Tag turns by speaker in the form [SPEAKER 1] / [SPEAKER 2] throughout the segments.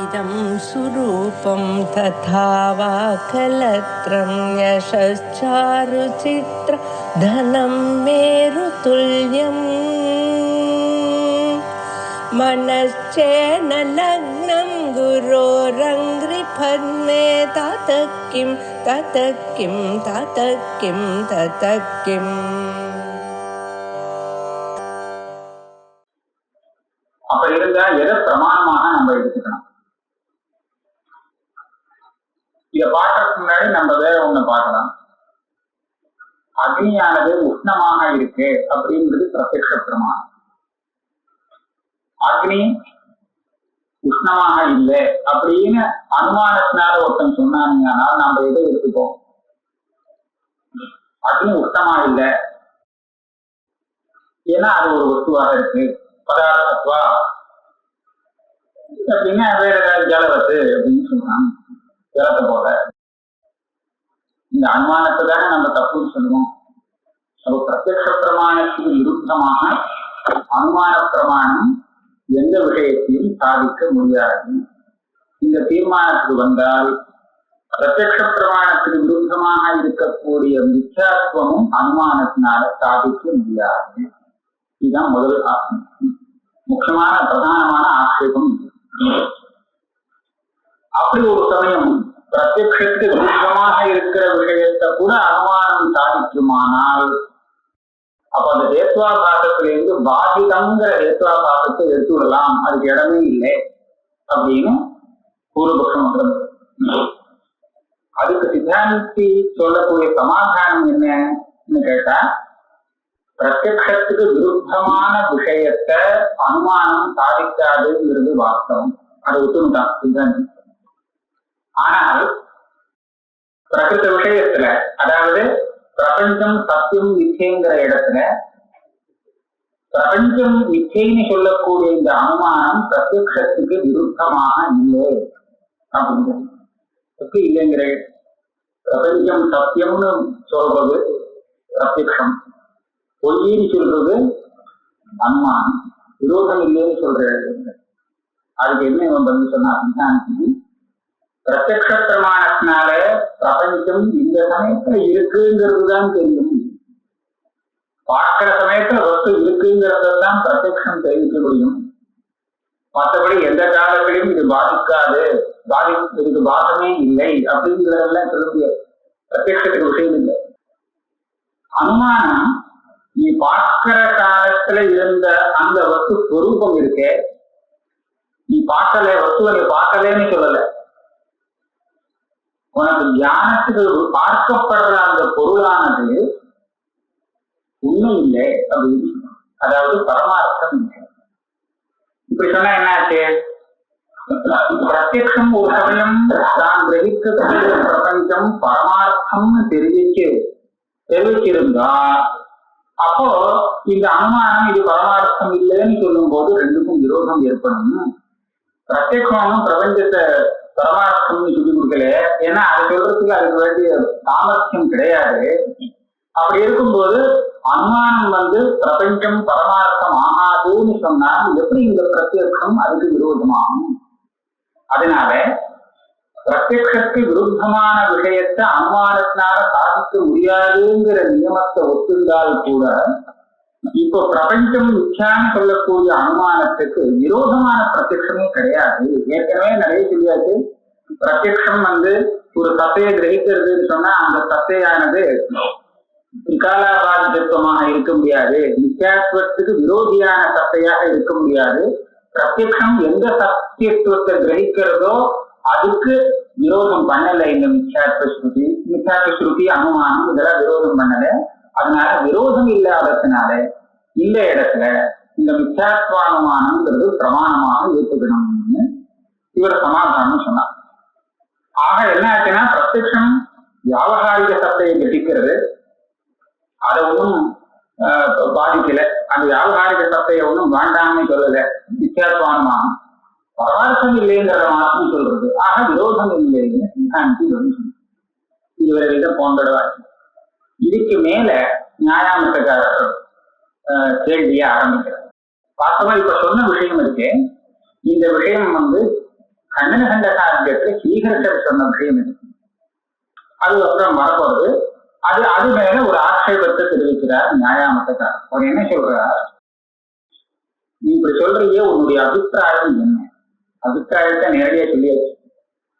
[SPEAKER 1] इदं सुरूपं तथा वा कलत्रं यशश्चारुचित्र धनं मेरुतुल्यम् मनश्चेन लग्नं गुरोरङ्घ्रिपद्मे ततः किं ततः किं ततः किं ततः किम्.
[SPEAKER 2] அப்ப இருந்தா எதை பிரமாணமாக நம்ம எடுத்துக்கணும்? இத பாக்குறதுக்கு முன்னாடி நம்ம வேற ஒண்ணு பார்க்கலாம். அக்னியானது உஷ்ணமாக இருக்கு அப்படிங்கிறது பிரத்யக்ஷ பிரமாணம். அக்னி உஷ்ணமாக இல்லை அப்படின்னு அனுமானத்தினால ஒருத்தன் சொன்னாங்கன்னா நம்ம எதை எடுத்துப்போம்? அக்னி உஷ்ணமா இல்லை, ஏன்னா அது ஒரு வஸ்துவாக இருக்கு, பதார்த்தத்துவா அப்படின்னா வேற ஏதாவது ஜலவத்து அப்படின்னு சொல்றாங்க. ஜலத்தை போல இந்த அனுமானத்தை தானே நம்ம தப்புன்னு சொல்லுவோம். அப்போ பிரத்யக்ஷ பிரமாணத்துக்கு விருத்தமாக அனுமான பிரமாணம் எந்த விஷயத்தையும் சாதிக்க முடியாது. இந்த தீர்மானத்துக்கு வந்தால் பிரத்யக்ஷ பிரமாணத்துக்கு விருத்தமாக இருக்கக்கூடிய மித்யாத்துவமும் அனுமானத்தினால சாதிக்க முடியாது. இதுதான் முதல் முக்கியமான பிரதானமான ஆட்சேபம். அப்படி ஒரு சமயம் பிரத்யக்ஷத்துக்கு விருத்தமாக இருக்கிற விஷயத்தை கூட அனுமானம் சாதிக்குமானால் அப்ப அந்த ஹேத்வாபாசத்திலிருந்து பாதிதங்கிற ஹேத்வாபாசத்தை எடுத்து விடலாம், அதுக்கு இடமே இல்லை அப்படின்னு பூர்வபக்ஷம். அதுக்கு சித்தாந்தி சொல்லக்கூடிய சமாதானம் என்னன்னு கேட்டா, பிரத்யக்ஷத்துக்கு விருத்தமான விஷயத்தை அனுமானம் சாதிக்காதுங்கிறது வாஸ்தவம், அதை ஒத்துணுதான் சித்தாந்தி. ஆனால் பிரகிருத விஷயத்துல, அதாவது பிரபஞ்சம் சத்தியம் மிச்சைங்கிற இடத்துல பிரபஞ்சம் மிச்சைன்னு சொல்லக்கூடிய இந்த அனுமானம் பிரத்யக்ஷத்துக்கு விருத்தமாக இல்லை அப்படிங்கிறது இல்லைங்கிற. பிரபஞ்சம் சத்தியம்னு சொல்றது பிரத்யக்ஷம், பொய்யின்னு சொல்றது அனுமானம், விரோதம் இல்லைன்னு சொல்றது. அதுக்கு என்ன வந்து சொன்னா சித்தாந்தி, பிரத்யக்ஷ பிரமாணத்தினால பிரபஞ்சம் இந்த சமயத்துல இருக்குங்கிறது தான் தெரியும். பார்க்கிற சமயத்துல வஸ்து இருக்குங்கிறதான் பிரத்யக்ஷம் தெரிவிக்க முடியும். மற்றபடி எந்த காலத்திலையும் இது பாதிக்காது, இதுக்கு பாதமே இல்லை அப்படிங்கிறதெல்லாம் சொல்ல முடியாது. பிரத்யக்ஷத்துக்கு விஷயம் இல்லை. அனுமானம் நீ பார்க்கிற காலத்துல இருந்த அந்த வஸ்து ஸ்வரூபம் இருக்கே, நீ பார்க்கல, வஸ்துவை நீ பார்க்கலன்னு சொல்லல, உனக்கு ஞானத்துக்கு பார்க்கப்படுற அந்த பொருளானது உண்மை இல்லை அப்படின்னு, அதாவது பரமார்த்தம் இல்லை. இப்படி சொன்னா என்னாச்சு? பிரத்யக்ஷம் ஒரு சமயம் தான் கிரகிக்கக்கூடிய பிரபஞ்சம் பரமார்த்தம்னு தெரிவிச்சிருந்தா அப்போ இந்த அனுமானம் இது பரமார்த்தம் இல்லைன்னு சொல்லும் போது ரெண்டுக்கும் விரோதம் ஏற்படும். பிரத்யக்ஷமும் பிரபஞ்சத்தை பரமார்த்தம்னு சொல்லி கொடுக்கல, ஏன்னா அது சொல்றதுக்கு அதுக்கு வேண்டிய சாமர்த்தியம் கிடையாது. அப்படி இருக்கும்போது அனுமானம் பிரபஞ்சம் பரமார்த்தம் ஆகாதுன்னு சொன்னால் எப்படி இந்த பிரத்யக்ஷம் அதுக்கு விரோதமாகும்? அதனால பிரத்யக்ஷத்துக்கு விருத்தமான விஷயத்தை அனுமானத்தினால சாதிக்க முடியாதுங்கிற நியமத்தை ஒத்துந்தால் கூட இப்போ பிரபஞ்சம் மிச்சான்னு சொல்லக்கூடிய அனுமானத்துக்கு விரோதமான பிரத்யக்ஷமே கிடையாது. ஏற்கனவே நிறைய சொல்லியாச்சு. பிரத்யக்ஷம் ஒரு சத்தையை கிரகிக்கிறதுன்னு சொன்னா அந்த சத்தையானது விகாலாபாதித்துவமாக இருக்க முடியாது, மித்யாத்துவத்துக்கு விரோதியான சத்தையாக இருக்க முடியாது. பிரத்யக்ஷம் எந்த சத்தியத்துவத்தை கிரகிக்கிறதோ அதுக்கு விரோதம் பண்ணல இந்த மித்யாத்வ ஸ்ருதி அனுமானம் இதெல்லாம் விரோதம் பண்ணல. அதனால விரோதம் இல்லாததுனால இந்த இடத்துல இந்த மித்யாத்வானுமானம்ங்கிறது பிரமாணமாக ஏற்றுக்கணும்னு இவர் சமாதானம் சொன்னார். ஆக என்ன ஆச்சுன்னா, பிரத்யக்ஷம் வியாவகாரிக சத்தையை கிரகிக்கிறது, அதை ஒன்றும் பாதிக்கல. அந்த வியாவகாரிக சத்தையை ஒன்றும் வேண்டாம்னு சொல்லல. மித்யாத்வானுமானம் பரமார்த்தம் இல்லைங்கிறத மாற்றம் சொல்றது. ஆக விரோதம் இல்லைன்னு சித்தாந்தி இதுவரை வித போன்றவாச்சு. இதுக்கு மேல நியாயாமத்தக்காரர் கேள்வியை ஆரம்பிக்கிறார். வாஸ்தவா இப்ப சொன்ன விஷயம் இருக்கு, இந்த விஷயம் கண்ணன கண்ட சாத்தியத்துல ஸ்ரீகர்ஷர் சொன்ன விஷயம் இருக்கு. அதுக்கப்புறம் வரப்போறது அது மேல ஒரு ஆட்சேபத்தை தெரிவிக்கிறார் நியாயாமத்தக்கார். அவர் என்ன சொல்றார், நீ இப்படி சொல்றீங்க, உன்னுடைய அபிப்பிராயம் என்ன? அபிப்பிராயத்தை நேரடியா சொல்லியாச்சு.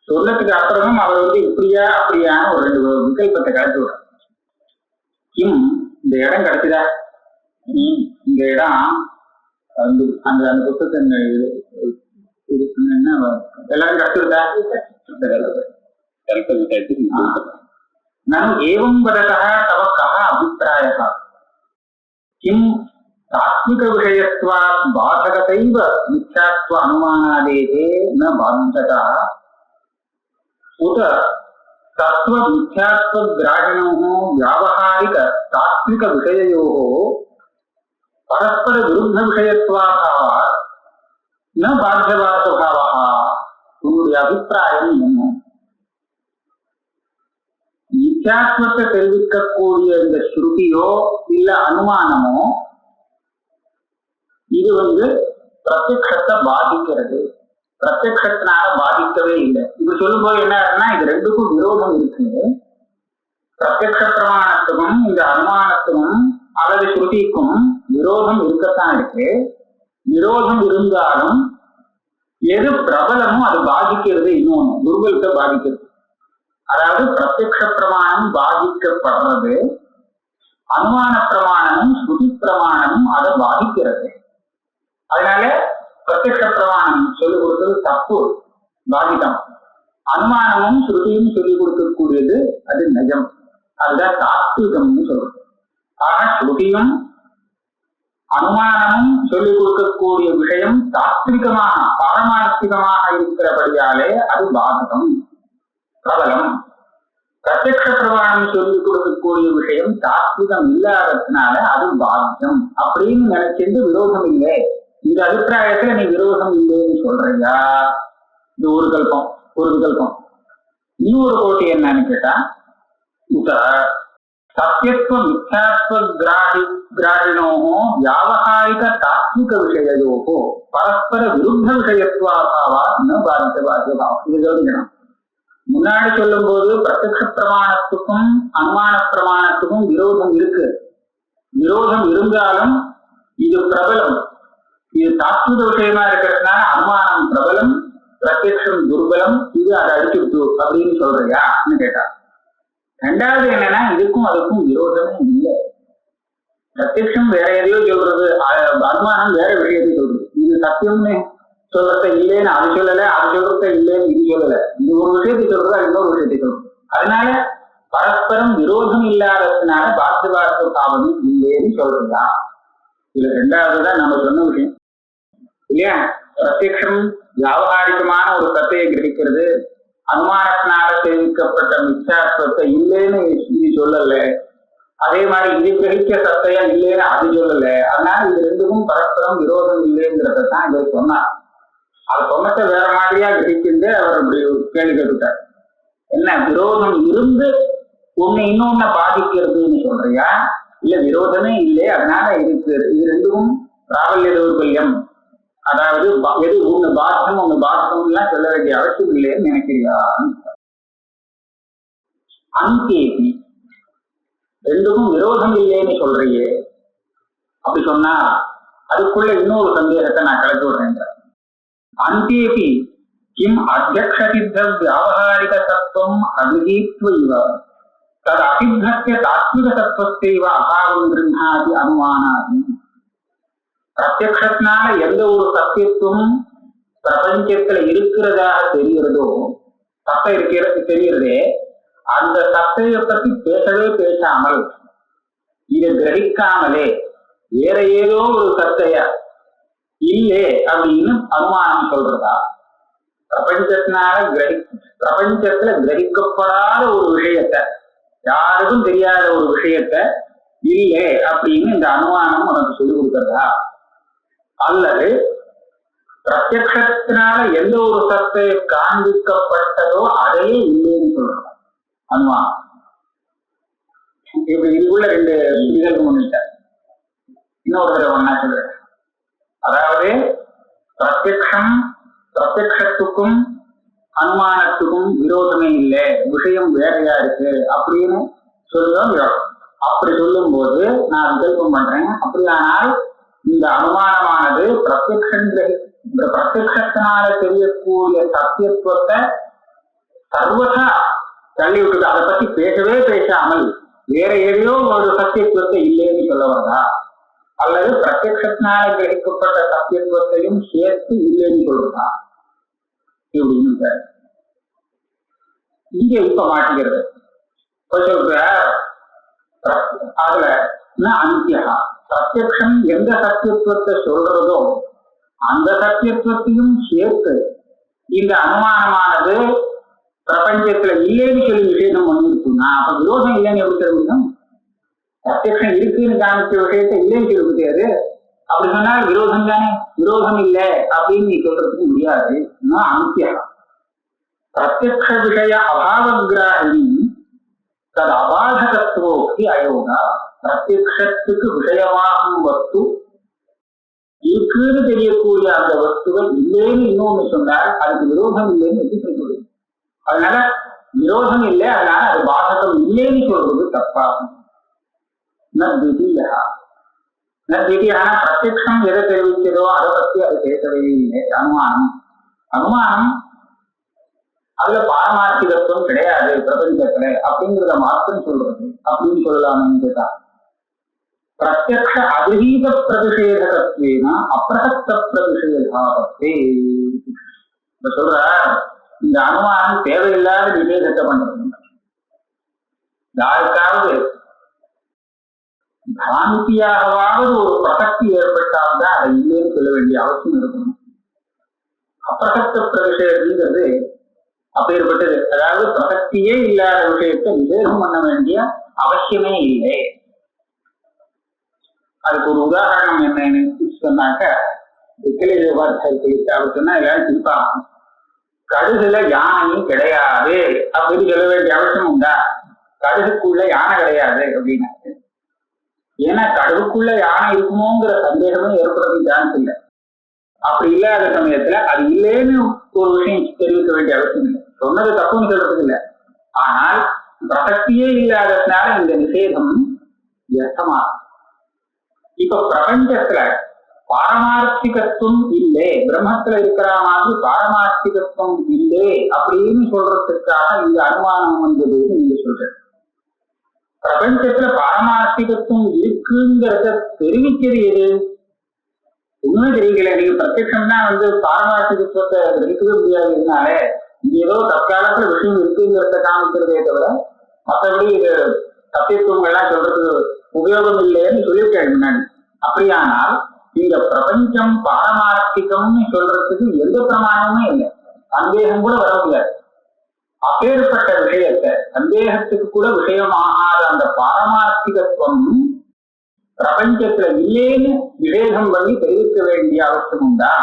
[SPEAKER 2] சொல்லத்துக்கு அப்புறமும் அவர் இப்படியா அப்படியான ஒரு 2 விகல்பத்தை கலந்து விடுறார். கிம் இந்த இடம் கிடைச்சதா, நீ இந்த இடம் அந்த அந்த புத்தகத்தை எல்லாரும் கிடைச்சிருந்தா நான் ஏவம் வததா தவ கஹ அபிப்பிராயः கிம் தாத்விக விஷயத்வாத் பாதகதைவ மித்யாத்வ அனுமானாதேஹே ந பாதகதா உத தத்துவ மித்யாத்வ கிராகிணோஹ வியாவஹாரிக தாத்விக விஷயயோஹ பரஸ்பர விருத்த விஷயத்வாபாவாத் ந பாத்தியவாதபாவः. உன்னுடைய அபிப்பிராயம் என்ன? மித்யாத்வத்தை தெரிவிக்கக்கூடிய இந்த ஸ்ருதியோ இல்ல அனுமானமோ இது பிரத்யக்ஷத்தை பாதிக்கிறது, பிரத்யக்ஷத்தினால பாதிக்கவே இல்லை. இப்படி சொல்லும் போது என்ன ஆகுதுன்னா, இது ரெண்டுக்கும் விரோதம் இருக்கு. பிரத்யக்ஷ பிரமாணத்துக்கும் இந்த அனுமானத்துக்கும் அல்லது ஸ்ருதிக்கும் விரோதம் இருக்கத்தான் இருக்கு. விரோதம் இருந்தாலும் எது பிரபலமோ அது பாதிக்கிறது, இன்னொன்னு துர்பலத்தை பாதிக்கிறது. அதாவது பிரத்யக்ஷ பிரமாணம் பாதிக்கப்படுறது, அனுமான பிரமாணமும் ஸ்ருதி பிரமாணமும் அதை பாதிக்கிறது. அதனால பிரத்யக்ஷ பிரமாணம் சொல்லிக் கொடுத்தது தப்பு, பாதிதம். அனுமானமும் ஸ்ருதியும் சொல்லிக் கொடுக்கக்கூடியது அது நிஜம், அதுதான் தாத்விகம்னு சொல்றது. ஆக ஸ்ருதியும் அனுமானமும் சொல்லிக் கொடுக்கக்கூடிய விஷயம் தாத்விகமாக பாரமார்த்திகமாக இருக்கிறபடியாலே அது பாதகம், பிரபலம். பிரத்யக்ஷ பிரமாணம் சொல்லிக் கொடுக்கக்கூடிய விஷயம் தாத்விகம் இல்லாததுனால அது பாத்தியம் அப்படின்னு நினைச்சிட்டு விரோதம் இல்லை. இந்த அபிப்பிராயத்துல நீ விரோதம் இல்லைன்னு சொல்றியா? இது ஒரு விகல்பம். இன்னொரு கோட்டி என்னன்னு கேட்டா, உத சத்தியத்துவ மித்யாத்வ கிராகிணோஹோ வியாவஹாரிக தாத்விக விஷயயோஹோ பரஸ்பர விருத்த விஷயத்வாபாவா ந பாத்தியவாதியபாவம். இது கவனிக்கணும். முன்னாடி சொல்லும் போது பிரத்யக்ஷ பிரமாணத்துக்கும் அனுமான பிரமாணத்துக்கும் விரோதம் இருக்கு. விரோதம் இருந்தாலும் இது பிரபலம், இது தாத்விக விஷயமா இருக்கிறதுனால அனுமானம் பிரபலம், பிரத்யக்ஷம் துர்பலம், இது அதை அடிச்சுட்டு அப்படின்னு சொல்றியான்னு கேட்டா. ரெண்டாவது என்னன்னா, இதுக்கும் அதுக்கும் விரோதமே இல்லை. பிரத்யக்ஷம் வேற எதையோ சொல்றது, அனுமானம் வேற விஷயத்தை சொல்றது. இது சத்தியம்னு சொல்றத இல்லைன்னு அது சொல்லல, அது சொல்றத இல்லைன்னு இது சொல்லல. இது ஒரு விஷயத்தை சொல்றதா இன்னொரு விஷயத்தை சொல்றது. அதனால பரஸ்பரம் விரோதம் இல்லாததுனால பாத்தியவாத பாவம் இல்லைன்னு சொல்றதா. இதுல ரெண்டாவதுதான் நம்ம சொன்ன விஷயம் இல்லையா? பிரத்யக்ஷம் வியாவகாரிகமான ஒரு சத்தையை கிரகிக்கிறது, அனுமானத்தினால தெரிவிக்கப்பட்ட மித்யாத்வத்தை இல்லைன்னு இது சொல்லல. அதே மாதிரி இது கிரகிக்க சத்தையா இல்லைன்னு அது சொல்லல. அதனால இது ரெண்டுக்கும் பரஸ்பரம் விரோதம் இல்லைங்கிறதான் இவர் சொன்னார். அது சொன்னத்தை வேற மாதிரியா கிரகிச்சுட்டு அவர் அப்படி கேள்வி கேட்டுட்டார். என்ன விரோதம் இருந்து ஒண்ணு இன்னொன்னு பாதிக்கிறதுன்னு சொல்றியா, இல்ல விரோதமே இல்லை அதனால இருக்கு இது ரெண்டுக்கும் பிராபல்ய தௌர்பல்யம், அதாவது எது ஒண்ணு பாதகம் ஒண்ணு பாதகம் எல்லாம் சொல்ல வேண்டிய அவசியம் இல்லைன்னு நினைக்கிறியா? அங்கேபி ரெண்டுக்கும் விரோதம் இல்லைன்னு சொல்றியே, அப்படி சொன்னா அதுக்குள்ள இன்னொரு சந்தேகத்தை நான் கலந்து விடுறேன். அங்கேபி கிம் அத்தியக்ஷ சித்த வியாவகாரிக தத்துவம் அபிஹீத்வ இவ தது அசித்தஸ்ய தாத்விக தத்துவத்தைவ அபாவம் கிருஹாதி அனுமானாதி. பிரத்யக்ஷத்தினால எந்த ஒரு சத்தியத்துவம் பிரபஞ்சத்துல இருக்கிறதாக தெரிகிறதோ, சத்தை இருக்கிறது தெரிகிறதே, அந்த சத்தையை பற்றி பேசாமல் இதை கிரகிக்காமலே வேற ஏதோ ஒரு சத்தைய இல்லே அப்படின்னு அனுமானம் சொல்றதா? பிரபஞ்சத்துல கிரகிக்கப்படாத ஒரு விஷயத்த, யாருக்கும் தெரியாத ஒரு விஷயத்த இல்லே அப்படின்னு இந்த அனுமானம் உனக்கு சொல்லிக் கொடுக்கிறதா? அல்லது பிரத்யக்ஷத்தினால எந்த ஒரு சத்தை காண்பிக்கப்பட்டதோ அதையே இல்லைன்னு சொல்றோம் அனுமானம். இப்ப இதுக்குள்ள 2 நிகழ்வு முன்னிட்டார். இன்னொரு தடவை ஒன்னா சொல்றேன். அதாவது பிரத்யக்ஷத்துக்கும் அனுமானத்துக்கும் விரோதமே இல்லை, விஷயம் வேறையா இருக்கு அப்படின்னு சொல்லுவோம். அப்படி சொல்லும் போது நான் விகல்பம் பண்றேன். அப்படியானால் இந்த அனுமானமானது பிரத்யக்ஷத்தினால தெரியக்கூடிய சத்தியத்துவத்தை சர்வதா தள்ளி விட்டுட்டு அதை பத்தி பேசவே பேசாமல் வேற ஏதோ ஒரு சத்தியத்துவத்தை இல்லைன்னு சொல்ல வரதா, அல்லது பிரத்யக்ஷத்தினால கிரகிக்கப்பட்ட சத்தியத்துவத்தையும் சேர்த்து இல்லைன்னு சொல்றதா இப்படின்னு இங்க இப்ப மாட்டிக்கிறது. சொல்ற அதுல அந்தியா பிரத்யக்ஷம் எந்த சத்தியத்துவத்தை சொல்றதோ அந்த சத்தியத்துவத்தையும் சேர்த்து இந்த அனுமானமானது பிரபஞ்சத்துல இல்லைன்னு சொல்லி விஷயம் வந்துருக்குன்னா அப்ப விரோதம் இல்லைன்னு எப்படி சொல்ல முடியும்? பிரத்யக்ஷம் இருக்குன்னு காமிச்ச விஷயத்த இல்லைன்னு சொல்ல முடியாது. அப்படி சொன்னால் விரோதம் தானே, விரோதம் இல்லை அப்படின்னு நீ சொல்றதுக்கு முடியாது. அந்தியா பிரத்யக்ஷ விஷய அபாவகிராஹி தது அபாதகத்துவோக்தி அயோகா. பிரத்யக்ஷத்துக்கு விஷயமாகும் வஸ்து இருக்குன்னு தெரியக்கூடிய அந்த வஸ்துவை இல்லைன்னு இன்னொன்னு சொன்னால் அதுக்கு விரோதம் இல்லைன்னு எப்படி சொல்றது? அதனால விரோதம் இல்லை, அதனால அது பாதகம் இல்லைன்னு சொல்றது தப்பாகும். நத்விதீயான பிரத்யக்ஷம் எதை தெரிவிக்கிறதோ அதை பத்தி அது பேசவே இல்லை. அனுமானம் அதுல பாரமார்த்திகத்துவம் கிடையாது பிரபஞ்சத்துல அப்படிங்கிறத மாத்திரம் சொல்றது அப்படின்னு சொல்லலாம்னு கேட்டா பிரத்யக்ஷ அதிரீத பிரதிஷேதகத்வேன அப்பிரசக்த பிரதிஷேதாபத்தே. இப்ப சொல்ற இந்த அனுமானம் தேவையில்லாத நிஷேதத்தை பண்றது. யாருக்காவது பிராந்தியாகவாவது ஒரு பிரசக்தி ஏற்பட்டால்தான் அதை இல்லைன்னு சொல்ல வேண்டிய அவசியம் இருக்கணும். அப்பிரசக்த பிரதிஷேதங்கிறது அப்பேற்பட்டது. அதாவது பிரசக்தியே இல்லாத விஷயத்தை விவேகம் பண்ண வேண்டிய அவசியமே இல்லை. அதுக்கு ஒரு உதாரணம் என்னன்னு சொன்னாக்க அவர் சொன்னா எல்லாரும் சிரிப்பாங்க. கடுகுல யானையும் கிடையாது அப்படின்னு சொல்ல வேண்டிய அவசியம் உண்டா? கடுகுக்குள்ள யானை கிடையாது அப்படின்னா, ஏன்னா கடுகுக்குள்ள யானை இருக்குமோங்கிற சந்தேகமே ஏற்படுறது சான்ஸ் இல்லை. அப்படி இல்லாத சமயத்துல அது இல்லைன்னு ஒரு விஷயம் தெரிவிக்க வேண்டிய அவசியம் இல்லை. சொன்னது தப்புன்னு சொல்றதுக்கு இல்லை. ஆனால் பிரசக்தியே இல்லாததுனால இந்த நிஷேதம் வியர்த்தமாகும். இப்ப பிரபஞ்சத்துல பாரமார்த்திகத்துவம் இல்லை, பிரம்மத்துல இருக்கிற மாதிரி பாரமார்த்திகத்துவம் இல்லை அப்படின்னு சொல்றதுக்காக இந்த அனுமானம் வந்ததுன்னு நீங்க சொல்ற. பிரபஞ்சத்துல பாரமார்த்திகத்துவம் இருக்குங்கிறத தெரிவிக்கிறது எது? ஒண்ணுமே தெரியல. நீங்க பிரத்யட்சம் தான் பாரமார்த்திகத்துவத்தை கிரகிக்கவே முடியாதுனாலே ஏதோ தற்காலத்துல விஷயம் இருக்குங்கிறத காமிக்கிறதே தவிர மற்றபடி இது சத்தியத்துவங்கள்லாம் சொல்றதுக்கு உபயோகம் இல்லைன்னு சொல்லியிருக்கேன் முன்னாடி. அப்படியானால் இந்த பிரபஞ்சம் பாரமார்த்திகம்னு சொல்றதுக்கு எந்த பிரமாணமுமே இல்லை, சந்தேகம் கூட வர முடியாது. அப்பேற்பட்ட விஷயத்தை சந்தேகத்துக்கு கூட விஷயமாகாத அந்த பாரமார்த்திகத்துவம் பிரபஞ்சத்துல இல்லேன்னு விவேகம் பண்ணி தெரிவிக்க வேண்டிய அவசியம் உண்டா?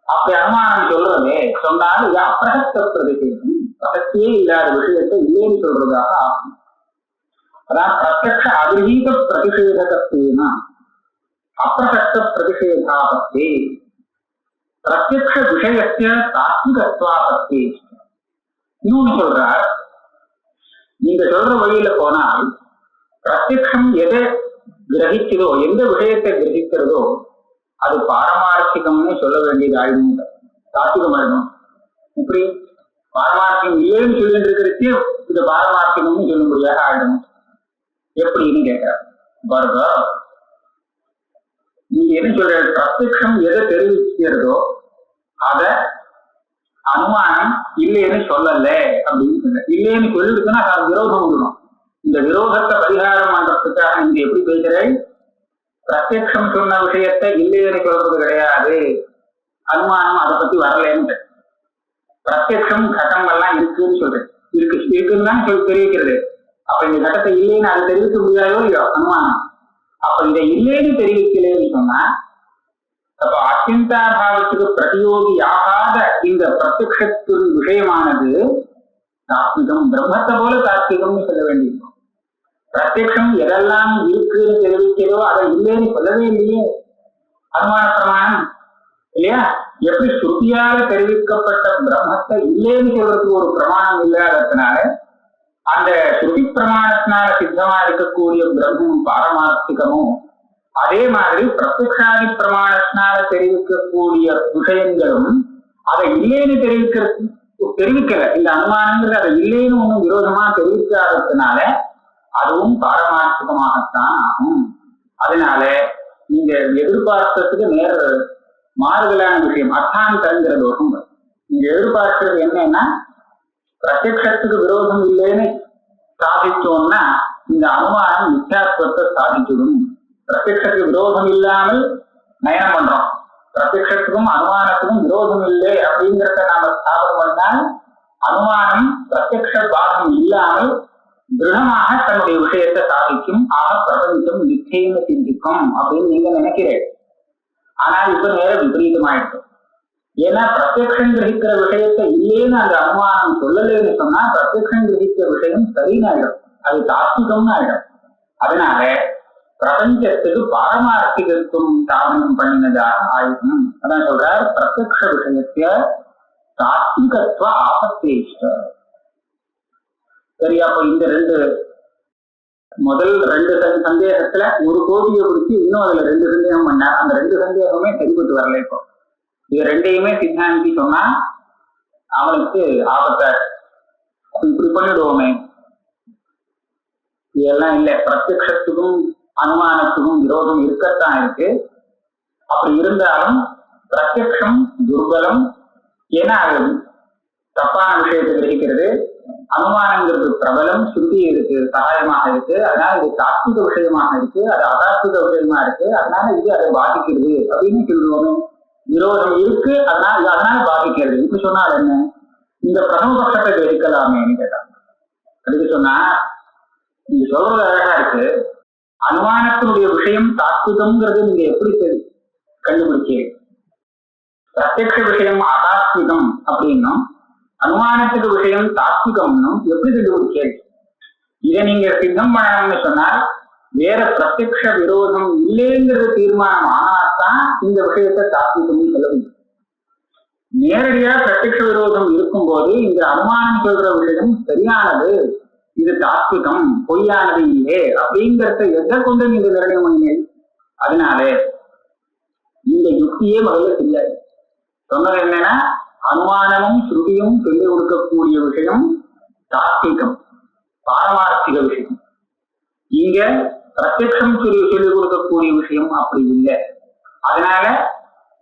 [SPEAKER 2] அப்படி அனுமானம் சொல்றதே சொன்னாலும் இது அப்பிரசக்த பிரதிஷேதம், பிரசக்தியே இல்லாத விஷயத்தை இல்லேன்னு சொல்றதாக ஆகும். அதான் பிரத்யக்ஷ அதிரீத பிரதிஷேதகத்தேனா அப்பிரசக்த பிரதிஷேதாபத்தே பிரத்யக்ஷ விஷயத்திய தாத்விகத்வாபத்தே. இன்னொன்னு சொல்றார், நீங்க சொல்ற வழியில போனால் பிரத்யக்ஷம் எதை கிரகிக்கிறதோ எந்த விஷயத்தை கிரகிக்கிறதோ அது பாரமார்த்திகம்னு சொல்ல வேண்டியது ஆயிடும், தாத்விகம் ஆயிடும். இப்படி பாரமார்த்திகம் இல்லைன்னு சொல்லிட்டு இருக்கிறதுக்கு இது பாரமார்த்திகம்னு சொல்லும்படியாக ஆயிடும். எப்படின்னு கேட்கிறார். பாருங்க, நீங்க என்ன சொல்ற, பிரத்யக்ஷம் எதை தெரிவிக்கிறதோ அத அனுமானம் இல்லைன்னு சொல்லல அப்படின்னு சொல்ற. இல்லைன்னு சொல்லிடுச்சுன்னா அது விரோதம் விடணும். இந்த விரோதத்தை பரிகாரம் பண்றதுக்காக நீங்க எப்படி பேசுறேன்? பிரத்யக்ஷம் சொன்ன விஷயத்தை இல்லைன்னு சொல்றது கிடையாது, அனுமானம் அதை பத்தி வரலன்னு. பிரத்யக்ஷம் கட்டங்கள்லாம் இருக்குன்னு சொல்றேன், இருக்குன்னு தான் சொல்லி தெரிவிக்கிறது. அப்ப இந்த கட்டத்தை இல்லைன்னு அதை தெரிவிக்க முடியாதோ இல்லையோ அனுமானம். அப்ப இதை இல்லைன்னு தெரிவிக்கலன்னு சொன்னா அப்ப அச்சிந்தாபாவத்துக்கு பிரதியோகியாகாத இந்த பிரத்யக்ஷத்தின் விஷயமானது தாத்விகம், பிரம்மத்தை போல தாத்விகம்னு சொல்ல வேண்டியிருக்கும். பிரத்யக்ஷம் எதெல்லாம் இருக்குன்னு தெரிவிக்கிறதோ அதை இல்லைன்னு சொல்லவே இல்லையே அனுமான பிரமாணம். இல்லையா? எப்படி ஸ்ருதியால தெரிவிக்கப்பட்ட பிரம்மத்தை இல்லைன்னு சொல்றதுக்கு ஒரு பிரமாணம் இல்லாததுனால அந்த ஸ்ருதி பிரமாணத்தினால சித்தமா இருக்கக்கூடிய பிரம்மம் பாரமார்த்திகமும், அதே மாதிரி பிரத்யக்ஷாதி பிரமாணத்தினால தெரிவிக்கக்கூடிய விஷயங்களும் அதை இல்லைன்னு தெரிவிக்கல. இந்த அனுமானங்கிறது அதை இல்லைன்னு ஒன்றும் விரோதமா தெரிவிக்காததுனால அதுவும் பாரமார்த்திகமாகத்தான் ஆகும். அதனால நீங்க எதிர்பார்க்கறதுக்கு நேர மாறுதலான விஷயம் அர்த்தாந்தரங்கிற தோஷம். நீங்க எதிர்பார்க்கிறது என்னன்னா பிரத்யக்ஷத்துக்கு விரோதம் இல்லைன்னு சாதிச்சோம்னா இந்த அனுமானம் மித்யாத்வத்தை சாதிச்சிடும். பிரத்யக்ஷத்துக்கு விரோதம் இல்லாமல் நயனம் பண்றோம், பிரத்யக்ஷத்துக்கும் அனுமானத்துக்கும் விரோதம் இல்லை அப்படிங்கிறத நாம ஸ்தாபனம் பண்ணால் அனுமானம் பிரத்யக்ஷ பாகம் இல்லாமல் திருடமாக தன்னுடைய விஷயத்தை சாதிக்கும். ஆக பிரபஞ்சம் நிச்சயம்னு சிந்திக்கும் அப்படின்னு நீங்க நினைக்கிறேன். ஆனால் இப்ப நேர விபரீதமாயிடும். ஏன்னா பிரத்யக்ஷம் கிரகிக்கிற விஷயத்தை இல்லைன்னு அந்த அனுமானம் சொல்லலைன்னு சொன்னா பிரத்யக்ஷம் கிரகிக்கிற விஷயம் சரின்னு ஆயிடும், அது தாத்விகம்னு ஆயிடும். அதனால பிரபஞ்சத்துக்கு பாரமார்த்திகத்துவம் தாமனம் பண்ணினதாக ஆயுதம். அதான் சொல்றார் பிரத்யக்ஷ விஷயத்திய தாத்விகத்துவ ஆபத்தேஷ்ட. சரி, அப்ப இந்த முதல் ரெண்டு சந்தேகத்துல ஒரு கோடியை குறிச்சு இன்னும் அதுல 2 சந்தேகம் பண்ண, அந்த 2 சந்தேகமே சரிபட்டு வரல. இப்போ இது ரெண்டையுமே சித்தாந்தி சொன்னா அவனுக்கு ஆபத்தை இப்படி பண்ணிடுவோமே. இதெல்லாம் இல்லை, பிரத்யக்ஷத்துக்கும் அனுமானத்துக்கும் விரோதம் இருக்கத்தான் இருக்கு. அப்படி இருந்தாலும் பிரத்யக்ஷம் துர்பலம். ஏன்னா அது தப்பான விஷயத்தை கிரகிக்கிறது, அனுமானங்கிறது பிரபலம், ஸ்ருதி இருக்கு சகாயமாக இருக்கு. அதனால இது தாத்விக விஷயமாக இருக்கு, அது அதாத்விக விஷயமா இருக்கு. அதனால இது அதை பாதிக்கிறது அப்படின்னு சொல்லுவோம். விரோதம் இருக்கு, அதனால பாதிக்கிறது. இப்படி சொன்னால் என்ன? இந்த பிரதம பட்சத்தை கிரகிக்கலாமேன்னு கேட்டாங்க. அதுக்கு சொன்னா நீங்க சொல்றது அழகா இருக்கு, அனுமானத்தினுடைய விஷயம் தாத்விகம்ங்கிறது நீங்க எப்படி கண்டுபிடிச்சீங்க? பிரத்யக்ஷ விஷயம் அதாத்விகம் அப்படின்னும் அனுமானத்துக்கு விஷயம் தாத்விகம்னும் எப்படி கண்டுபிடிச்சீங்க? இதை நீங்க சித்தம் பண்ணணும்னு சொன்னால் வேற பிரத்யக்ஷ விரோதம் இல்லைங்கிறது தீர்மானம் ஆனால்தான் இந்த விஷயத்தை தாத்விகம் சொல்ல முடியும். நேரடியா பிரத்யக்ஷ விரோதம் இருக்கும்போது இந்த அனுமானம் சொல்ற விஷயம் சரியானது, இது தாத்விகம், பொய்யானது இல்லை அப்படிங்கிறத எதை கொண்டு நீங்க நிர்ணயம் பண்ணீங்க? அதனால இந்த யுக்தியே முதல்ல தெரியாது. சொன்னது என்னன்னா அனுமானமும் ஸ்ருதியும் சொல்லிக் கொடுக்கக்கூடிய விஷயம் தாத்விகம், பாரமார்த்திக விஷயம். இங்க பிரத்யக்ஷம் சொல்லிக் கொடுக்கக்கூடிய விஷயம் அப்படி இல்லை. அதனால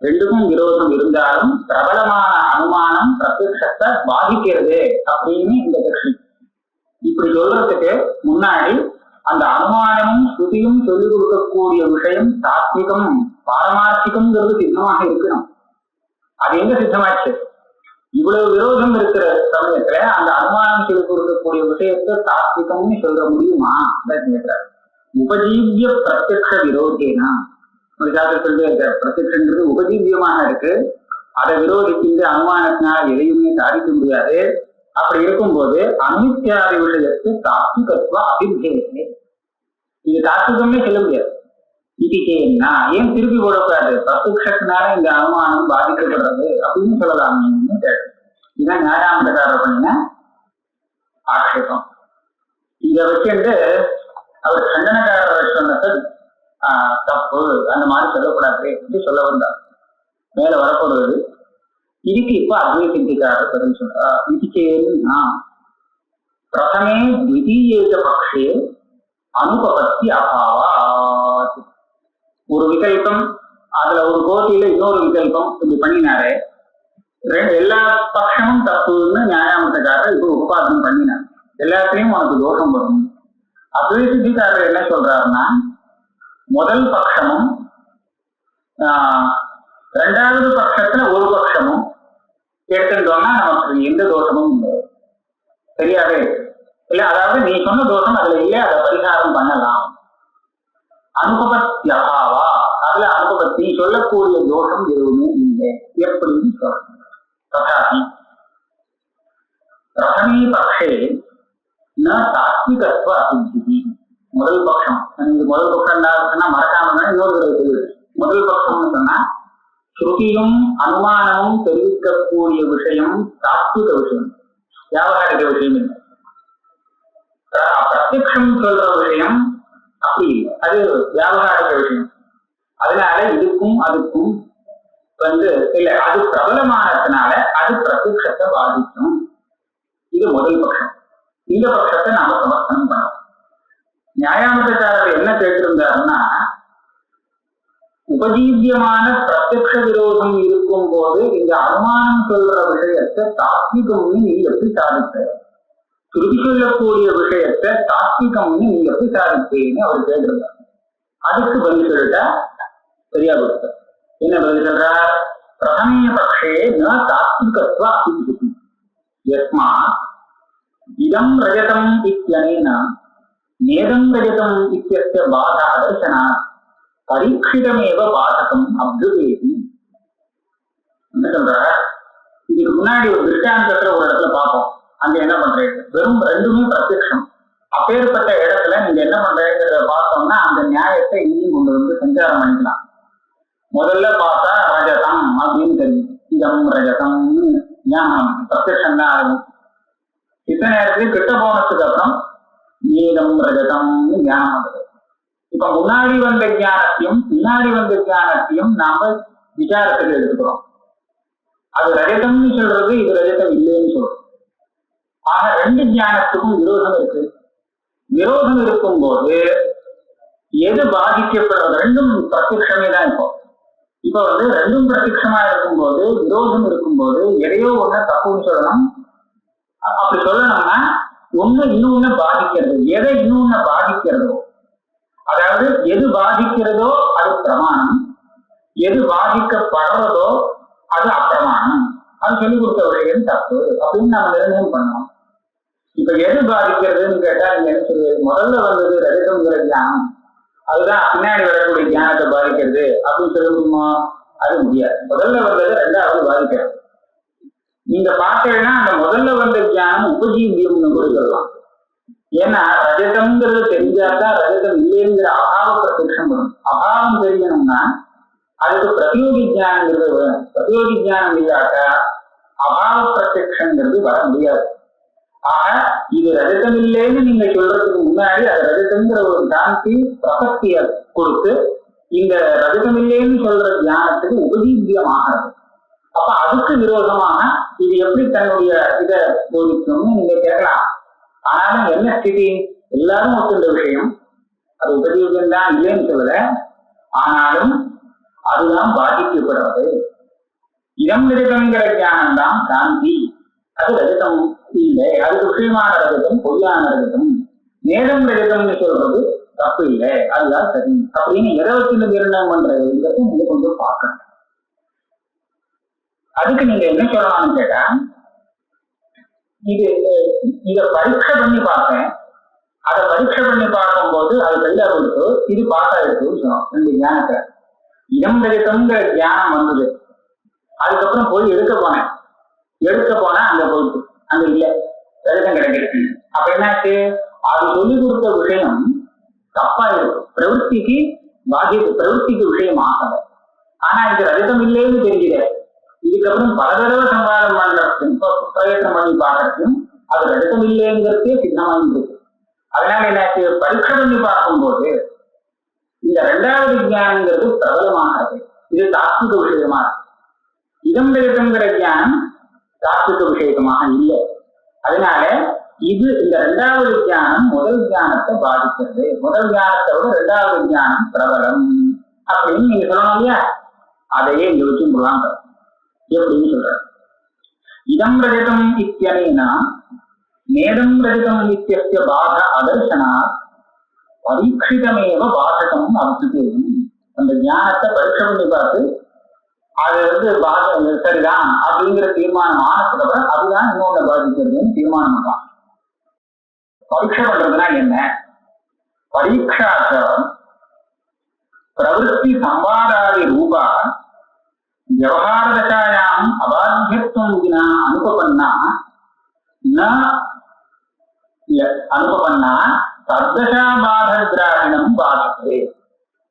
[SPEAKER 2] ரெண்டுக்கும் விரோதம் இருந்தாலும் பிரபலமான அனுமானம் பிரத்யக்ஷத்தை பாதிக்கிறது அப்படின்னு இந்த கட்சி. இப்படி சொல்றதுக்கு முன்னாடி அந்த அனுமானமும் ஸ்ருதியும் சொல்லிக் கொடுக்கக்கூடிய விஷயம் தாத்விகம் பாரமார்த்திகம்ங்கிறது சித்தமாக இருக்கணும். அது எங்க சித்தமாச்சு? இவ்வளவு விரோதம் இருக்கிற சமயத்துல அந்த அனுமானம் சொல்லிக் கொடுக்கக்கூடிய விஷயத்தை தாத்விகம்னு சொல்ல முடியுமா? உபஜீவிய பிரத்யக்ஷ விரோதேனா ஒரு சாஸ்திரத்துல பிரத்யக்ஷங்கிறது உபஜீவியமாக இருக்கு, அதை விரோதிக்கின்ற அனுமானத்தினால் எதையுமே சாதிக்க முடியாது. அப்படி இருக்கும்போது அனித்யாதி விஷயத்து தாத்விகத்துவ அபிபேதே, இது தாத்விகமே சொல்ல முடியாது. இதுக்கேன்னா ஏன் திருப்பி போடக்கூடாது? பிரத்யக்ஷத்தினால இந்த அனுமானம் பாதிக்கப்படுறது அப்படின்னு சொல்லலாமே. இதுதான் ஞானாமந்தக்காரர் பண்ணின ஆட்சேபம். இதை வச்சுட்டு அவர் சந்தனக்காரர் சொன்னது தப்பு, அந்த மாதிரி சொல்லக்கூடாது என்று சொல்ல வந்தார். மேல வரப்படுவது இதுக்கு இப்ப அத்வைத சிந்திக்காரர் பதில் சொல்றா. இதுக்கேன்னா பிரதமே த்விதீயேக பக்ஷே அனுபவத்தி அபாவா. ஒரு விகல்பம், அதுல ஒரு கோட்டியில இன்னொரு விகல்பம் இப்படி பண்ணினாரு. எல்லா பட்சமும் தப்புன்னு நியாயாமத்தக்காரர் இப்ப உபாதனம் பண்ணினார். எல்லாத்தையும் உனக்கு தோஷம் வரும். அத்வைத சித்திக்காரர் என்ன சொல்றாருன்னா முதல் பட்சமும் ரெண்டாவது பட்சத்துல ஒரு பட்சமும் எடுத்துட்டோம்னா நமக்கு எந்த தோஷமும் இல்லை, சரியாவே இருக்கு இல்ல. அதாவது நீ சொன்ன தோஷம் அதுல இல்லை, அதை பரிகாரம் பண்ணலாம். அனுபவத்தியபாவா, அதுல அனுபவத்தி சொல்லக்கூடிய தோஷம் எதுவுமே இல்லை எப்படின்னு சொல்றேன். ததாபி பிரதமே பக்ஷே ந தாத்விகத்துவ அபிவிருத்தி. முதல் பட்சம், முதல் பட்சம் சொன்னா மறக்காம இன்னொரு சொல்லுது. முதல் பட்சம்னு சொன்னா ஸ்ருதியும் அனுமானமும் தெரிவிக்கக்கூடிய விஷயம் தாத்விக விஷயம், வியாவகாரிக விஷயம் இல்லை. பிரத்யக்ஷம் சொல்ற விஷயம் அப்படி இல்லை, அது வியாவகாரிக விஷயம். அதனால இதுக்கும் அதுக்கும் இல்ல, அது பிரபலமானதுனால அது பிரத்யக்ஷத்தை பாதிக்கும். இது முதல் பட்சம். இந்த பட்சத்தை நாம சமர்ப்பணம் பண்ணோம். நியாயாமதாரர் என்ன கேட்டிருந்தாருன்னா, உபஜீவியமான பிரத்யக்ஷ விரோதம் இருக்கும் போது இந்த அனுமானம் சொல்ற விஷயத்தை தாத்விகம்னு நீ எப்படி சாதித்த, சுருதி சொல்லக்கூடிய விஷயத்தை தாத்விகம்னு நீ எப்படி சாதிப்பேன்னு அவர் கேட்டிருந்தார். அதுக்கு பதில் சொல்லிட்டா சரியா கொடுத்த. என்ன பதில் சொல்றார்? பிரதம பட்சே ந தாத்விகத்வ அசித்தி யஸ்மா இதம் ரஜதம் இத்யனேன நேதம் ரஜதம் இத்யஸ்ய பாத அதர்சனாத் பரீட்சிதமேவ பாதகம் அப்துவேதி. என்ன சொல்ற? இதுக்கு முன்னாடி ஒரு திருஷ்டாந்தத்துல ஒரு இடத்துல பார்ப்போம். அங்க என்ன பண்றீங்க? வெறும் ரெண்டுமே பிரத்யக்ஷம். அப்பேற்பட்ட இடத்துல நீங்க என்ன பண்றீங்கிறத பார்த்தோம்னா அந்த நியாயத்தை இங்கேயும் கொண்டு வந்து சஞ்சாரம் பண்ணிக்கலாம். முதல்ல பார்த்தா ரஜதம் அப்படின்னு தெரியும், இதம் ரஜதம்னு ஞானம் பிரத்யக்ஷம் தான் ஆகும். இத்தனை நேரத்துக்கு கிட்ட போனதுக்கு அப்புறம் நீதம் ரஜதம்னு ஞானம் வந்தது. இப்ப முன்னாடி வந்த ஞானத்தையும் பின்னாடி வந்த ஞானத்தையும் நாம விசாரத்தில் எடுத்துக்கிறோம். அது ரஜதம்னு சொல்றது, இது ரஜதம் இல்லைன்னு சொல்றோம். ஆக ரெண்டு ஞானத்துக்கும் விரோதம் இருக்கு. விரோதம் இருக்கும் போது எது பாதிக்கப்படுறது? ரெண்டும் பிரத்யக்ஷமே தான். இப்ப ரெண்டும் பிரத்யக்ஷமா இருக்கும்போது விரோதம் இருக்கும்போது எதையோ ஒண்ணு தப்புன்னு சொல்லணும். அப்படி சொல்லணும்னா ஒண்ணு இன்னொன்னு பாதிக்கிறது. எதை இன்னொன்னு பாதிக்கிறதோ, அதாவது எது பாதிக்கிறதோ அது பிரமாணம், எது பாதிக்கப்படுறதோ அது அப்பிரமாணம். அது சொல்லிக் கொடுத்த விஷயம் தப்பு அப்படின்னு நம்ம நிர்ணயம் பண்ணணும். இப்ப எது பாதிக்கிறதுன்னு கேட்டா நீங்க என்ன சொல்லுவது? முதல்ல வந்தது ரஜதம்ங்கிற ஞானம், அதுதான் பின்னாடி வரக்கூடிய ஞானத்தை பாதிக்கிறது அப்படின்னு சொல்ல முடியுமா? அது முடியாது. முதல்ல வந்தது ரெண்டாவது பாதிக்கிறது. நீங்க பார்த்தீங்கன்னா அந்த முதல்ல வந்த ஞானம் உபஜீவியம்னு கூட சொல்லலாம். ஏன்னா ரஜதம்ங்கிறது தெரிஞ்சாதான் ரஜதம் இல்லைங்கிற அபாவ பிரத்யக்ஷம் வரும். அபாவம் தெரியணும்னா அதுக்கு பிரதியோகி ஞானங்கிறது வேணும். பிரதியோகி ஞானம் இல்லாட்டா அபாவ பிரத்யக்ஷங்கிறது வர முடியாது. ஆக இது ரஜதம் இல்லைன்னு நீங்க சொல்றதுக்கு முன்னாடி அது ரஜதம்ங்கிற ஒரு சாந்தி பிரசக்திய கொடுத்து இந்த ரஜதம் இல்லைன்னு சொல்ற ஞானத்துக்கு உபஜீவியம் ஆகிறது. அப்ப அதுக்கு விரோதமாக இது எப்படி தன்னுடைய இதை போதிக்கும்னு நீங்க கேட்கலாம். ஆனாலும் என்ன ஸ்திதி? எல்லாரும் ஒத்துள்ள விஷயம், அது உபஜீவியம் தான் இல்லைன்னு சொல்லல. ஆனாலும் அதுதான் பாதிக்கப்படுறது. இடம் ரஜதம்ங்கிற ஞானம் தான் சாந்தி, அது ரஜதம் இல்லை. அதுக்கு விஷயமான ரஜதம் பொய்யான ரஜதம். நேரம் ரஜதம்னு சொல்றது தப்பு இல்லை, அதுதான் சரி அப்படின்னு எதை வச்சு நிர்ணயம் பண்றதுங்கிறத நீங்க கொஞ்சம் பார்க்கணும். அதுக்கு நீங்க என்ன சொல்லலாம்னு கேட்டா, இத பரீட்சை பண்ணி பார்த்தேன். அதை பரீட்சை பண்ணி பார்க்கும்போது அது கையில கொடுத்து இது பாஸ் ஆயிடுச்சுன்னு சொன்னோம். ரெண்டு ஞானத்தை இடம் ரஜதம்ங்கிற ஞானம் வந்தது. அதுக்கப்புறம் போய் எடுக்க போனா அங்க போயிட்டு அங்க இல்லை, ரஜதம் கிடைக்கிறது. அப்ப என்னாச்சு? அது சொல்லிக் கொடுத்த விஷயம் தப்பா இருக்கும். பிரவൃத்திக்கு விஷயம் ஆகல. ஆனா இது ரஜதம் இல்லைன்னு தெரிஞ்சுது. இதுக்கப்புறம் பல தடவை சம்பாதம் பண்றதுக்கும் பிரயத்தனம் பண்ணி பார்க்கறதுக்கும் அது ரஜதம் இல்லைங்கிறதே சித்தமாயிருக்கு. அதனால என்னாச்சு? பரீட்சை பண்ணி பார்க்கும்போது இந்த ரெண்டாவது ஞானங்கிறது பிரபலமாகிறது. இது தாத்விக விஷயமா இருக்கு. இதம் ரஜதம்ங்கிற ஞானம் தாத்விக விஷயமாக இல்லை. அதனால இது இந்த ரெண்டாவது ஞானம் முதல் ஞானத்தை பாதிக்கிறது. முதல் ஞானத்தை விட ரெண்டாவது ஞானம் பிரபலம் அப்படின்னு நீங்க சொல்லணும் இல்லையா? அதையே இங்க வச்சு போலாம். எப்படின்னு சொல்ற? இதம் ரஜதம் இத்யனேன நேதம் ரஜதம் இத்யஸ்ய பாத அதர்சனா பரீட்சிதமேவ பாதகம் அப்துவேதி. அந்த ஞானத்தை பரீட்சை பண்ணி பார்த்து அது சரிதான் அப்படிங்கிற தீர்மானம் ஆனதுக்கு அதுதான் இன்னொன்னு பாதிக்கிறதுன்னு தீர்மானம் பண்ணலாம். பரீட்சை பண்றதுனா என்ன? பரீட்சாச்ச பிரவೃತ್ತಿ சம்பாதாதி ரூபா விவகார தசாயாம் அபாத்தியத்துவம் வினா அனுபபன்னா தத்தசாபாதகிராகிணம் பாதते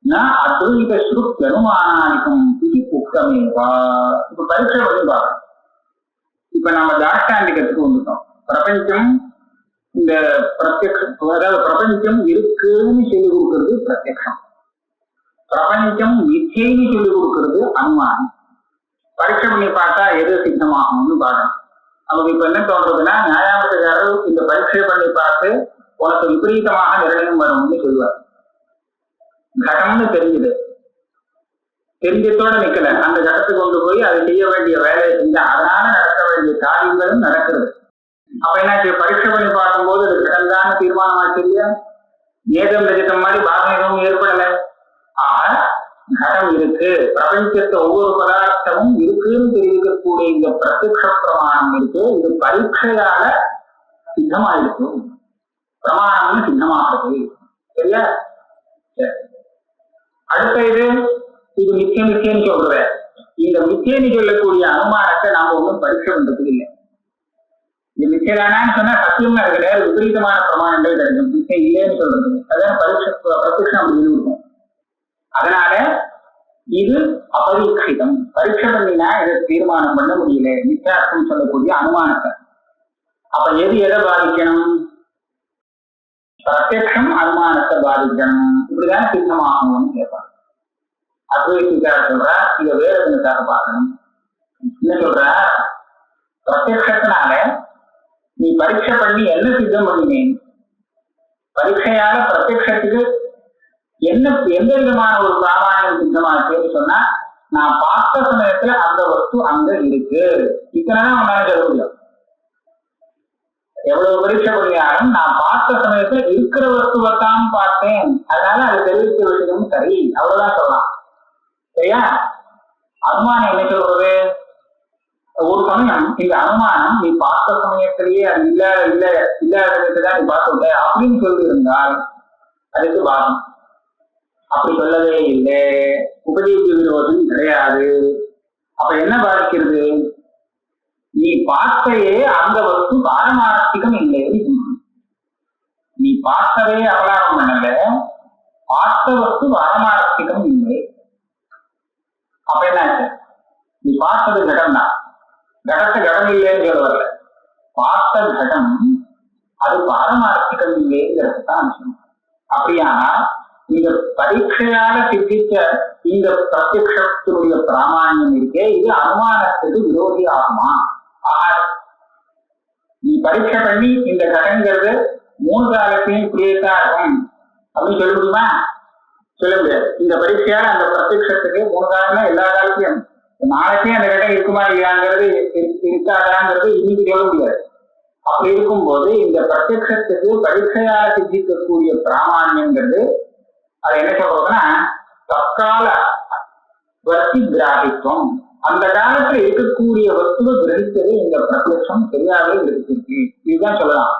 [SPEAKER 2] ந அத்வைத ஸ்ருத்யனுமானாதிகம் இது உக்த உத்தமேவா. இப்ப பரீட்சை பண்ணி பார்க்கணும். இப்ப நம்ம தாஷ்டாண்டிகத்துக்கு வந்துட்டோம். பிரபஞ்சம் இந்த பிரத்யக்ஷம், அதாவது பிரபஞ்சம் இருக்குன்னு சொல்லி கொடுக்கிறது பிரத்யக்ஷம், பிரபஞ்சம் மிச்சைன்னு சொல்லி கொடுக்கிறது அனுமானம். பரீட்சை பண்ணி பார்த்தா எது சித்தமாகும்னு பாக்கணும். நமக்கு இப்ப என்ன தோன்றதுன்னா, நியாயாமத்துக்காரர் இந்த பரீட்சை பண்ணி பார்த்து உனக்கு விபரீதமாக நிர்ணயம் வரும்னு சொல்லுவார். கடம்னு தெரிஞ்சுது, தெரிஞ்சத்தோட நிக்கல, அந்த கடத்துக்கு கொண்டு போய் அதை செய்ய வேண்டிய வேலையை செஞ்சா அதனால நடக்க வேண்டிய காரியங்களும் நடக்கிறது. அப்ப என்னாச்சு, பரீட்சை பண்ணி பார்க்கும்போது அது கடந்தான்னு தீர்மானம் ஆச்சு இல்லையா? நேதம் ரஜிதம் மாதிரி பாகம் எதுவும் ஏற்படல. ஆக கடம் இருக்கு, பிரபஞ்சத்தை ஒவ்வொரு பதார்த்தமும் இருக்குன்னு தெரிவிக்கக்கூடிய இந்த பிரத்யக்ஷ பிரமாணம் இருக்கு, இது பரீட்சையால சித்தமாயிருக்கும், பிரமாணம்னு சித்தமாகுது. சரியா? அடுத்த இது மிச்சம் மிச்சம்னு சொல்ற, இந்த மிச்சேன்னு சொல்லக்கூடிய அனுமானத்தை நாம ஒன்றும் பரீட்சை பண்றதுக்கு இல்லை. இந்த மிச்சதானான்னு சொன்னா சத்தியம் அதுக்கு நேரம் விபரீதமான பிரமாணங்கள் கிடைக்கும். மிச்சம் இல்லைன்னு சொல்றது அதான் பிரத்யக்ஷம் அப்படின்னு இருக்கும். அதனால இது அபரீட்சிதம். பரீட்சை பண்ணினா இதை தீர்மானம் பண்ண முடியல, மிச்சார்த்தம் சொல்லக்கூடிய அனுமானத்தை. அப்ப எது எதை பாதிக்கணும்? பிரத்யக்ஷம் அனுமானத்தை பாதிக்கணும். இப்படிதான் சித்தமாகணும்னு கேட்பாங்க. அத்வைதிக்கார சொல்ற, இத வேற தினத்தாக பார்க்கணும். என்ன சொல்ற, பிரத்யக்ஷத்தினால நீ பரீட்சை பண்ணி என்ன சித்தம் பண்ணினேன்? பரீட்சையால பிரத்யக்ஷத்துக்கு என்ன எந்த விதமான ஒரு பிராமாணியம் சித்தமாச்சுன்னு சொன்னா, நான் பார்த்த சமயத்துல அந்த வஸ்து அங்க இருக்கு, இத்தனைதான் உன்னால சொல்ல முடியும். எவ்வளவு பரீட்சை பண்ணியாலும் நான் பார்த்த சமயத்துல இருக்கிற வஸ்துவத்தான் பார்த்தேன், அதனால அது தெரிவித்த விஷயம் சரி, அவ்வளவுதான் சொல்லலாம். சரியா? அனுமானம் என்ன சொல்றது? ஒரு சமயம் இந்த அனுமானம் நீ பார்த்த சமயத்திலேயே அது இல்லாததான் நீ பார்த்து விட்ட அப்படின்னு சொல்லி இருந்தால் அதுக்கு பாதம். அப்படி சொல்லவே இல்லை, உபதேச விரோதம் கிடையாது. அப்ப என்ன பாதிக்கிறது? நீ பார்த்தையே அந்த வஸ்து பாரமார்த்திகம் இல்லை. நீ பார்த்தவே அவலாபம் பண்ணல, பார்த்த வஸ்து பாரமார்த்திகம் இல்லை. அப்ப என்ன, நீ பார்த்தது கடம் தான், கடத்தை கடம் இல்லைன்னு சொல்ல வரல, பார்த்த கடம் அது பாரமார்த்திகம் இல்லைங்கிறது தான் விஷயம். அப்படியானா இந்த பரீட்சையால சித்தித்த இந்த பிரத்யக்ஷத்தினுடைய பிராமாணியம் இருக்கே, இது அனுமானத்துக்கு விரோதி ஆகுமா? ஆகாது. நீ பரீட்சை பண்ணி இந்த கடங்கிறது 3 காலத்தையும் இப்படியேதான் இருக்கும் அப்படின்னு சொல்ல முடியுமா? சொல்ல முடியாது. இந்த பரீட்சையால அந்த பிரத்யக்ஷத்துக்கு 3 காலம்னா எல்லா காலத்தையும், நாளைக்கே அந்த கடம் இருக்குமா இல்லையாங்கிறது இருக்காதாங்கிறது இன்னைக்கு சொல்ல முடியாது. அப்படி இருக்கும்போது இந்த பிரத்யக்ஷத்துக்கு பரீட்சையால சித்திக்கக்கூடிய பிராமாணியங்கிறது அது என்ன சொல்றதுன்னா தற்கால வர்த்தி கிராகித்துவம். அந்த காலத்துல இருக்கக்கூடிய வஸ்துவை கிரகித்தது இந்த பிரத்யக்ஷம் சரியாகவே இருக்கு, இதுதான் சொல்லலாம்.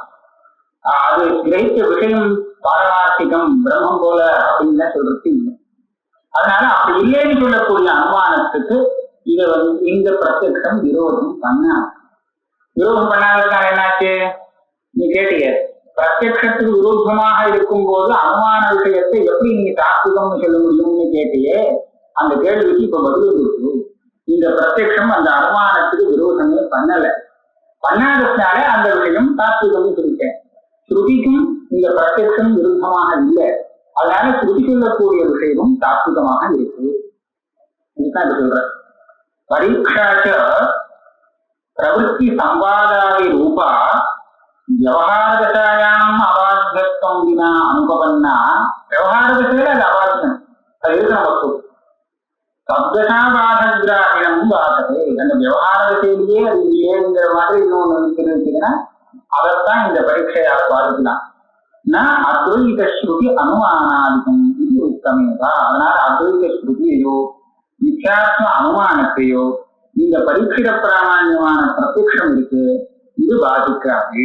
[SPEAKER 2] அது கிரகித்த விஷயம் பாரமார்த்திகம் பிரம்மம் போல அப்படின்னு தான் சொல்றது இல்லை. அதனால அப்படி இல்லைன்னு சொல்லக்கூடிய அனுமானத்துக்கு இதை இந்த பிரத்யக்ஷம் விரோதம் பண்ணாததுக்கான என்னாச்சு? நீ கேட்டீங்க, பிரத்யக்ஷத்துக்கு விரோதமாக இருக்கும் போது அனுமான விஷயத்தை எப்படி நீங்க தாக்குதம்னு சொல்ல முடியும்னு கேட்டியே, அந்த கேள்விக்கு இப்ப பதில் இருக்கு. இந்த பிரத்யக்ஷம் அந்த அனுமானத்துக்கு விரோதமே பண்ணாததுனால அந்த விஷயம் தாக்குதம்னு சொல்லிட்டேன். ஸ்ருதிக்கும் இந்த பிரத்யக்ஷம் விருத்தமாக இல்லை, அதனால ஸ்ருதி சொல்லக்கூடிய விஷயமும் தாக்குதமாக இருக்கு. இதுதான் இப்ப சொல்ற. பரீட்சாச்ச பிரவೃತ್ತಿ சம்பாதாதி ரூபா விவகாரதசாயாம் அபாத்தியம் வினா அனுபவன்னா, விவகாரதசையில அது அபாத்தியம், அது இருக்கிற வஸ்து. சப்தசா பாதகிராகினம் பாதகே, அந்த விவகார திசையிலேயே அது இல்லைங்கிற மாதிரி இன்னொன்னு தெரிவிச்சுன்னா அதைத்தான் இந்த பரீட்சையால பாதிக்கலாம். அத்வைத ஸ்ருதி அனுமானாதிகம் இது உத்தமேதா. அதனால அத்வைத ஸ்ருதியையோ மித்யாத்ம அனுமானத்தையோ இந்த பரீட்சித பிராமான்யமான பிரத்யக்ஷம் இருக்கு, இது பாதிக்காது.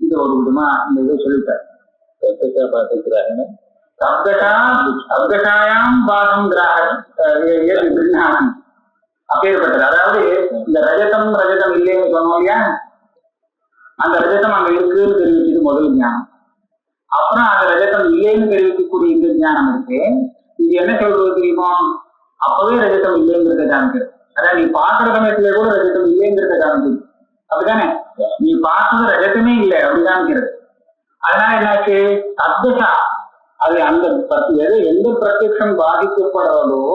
[SPEAKER 2] இது ஒரு விதமா இந்த இதை சொல்லிட்டார். சப்தசாயாம் பாகம் அப்பேற்பட்டது. அதாவது இந்த ரஜதம் இல்லைன்னு சொன்னோம் இல்லையா, அந்த ரஜதம் அங்க இருக்குன்னு தெரிவிச்சது முதல் ஞானம். அப்புறம் அந்த ரஜதம் இல்லைன்னு தெரிவிக்கக்கூடிய இந்த ஞானம் இருக்கு. இது என்ன சொல்றது தெரியுமோ, அப்பவே ரஜதம் இல்லைங்கிறத காமிக்கிறது. அதான் நீ பாக்குற சமயத்திலே கூட ரஜதம் இல்லைங்கிறத காமிக்குது. அப்படித்தானே? நீ பார்த்தது ரஜதமே இல்லை அப்படி காமிக்கிறது. அதனால என்னாச்சு, சப்தசா அது அந்த எந்த பிரத்யக்ஷம் பாதிக்கப்படுறதோ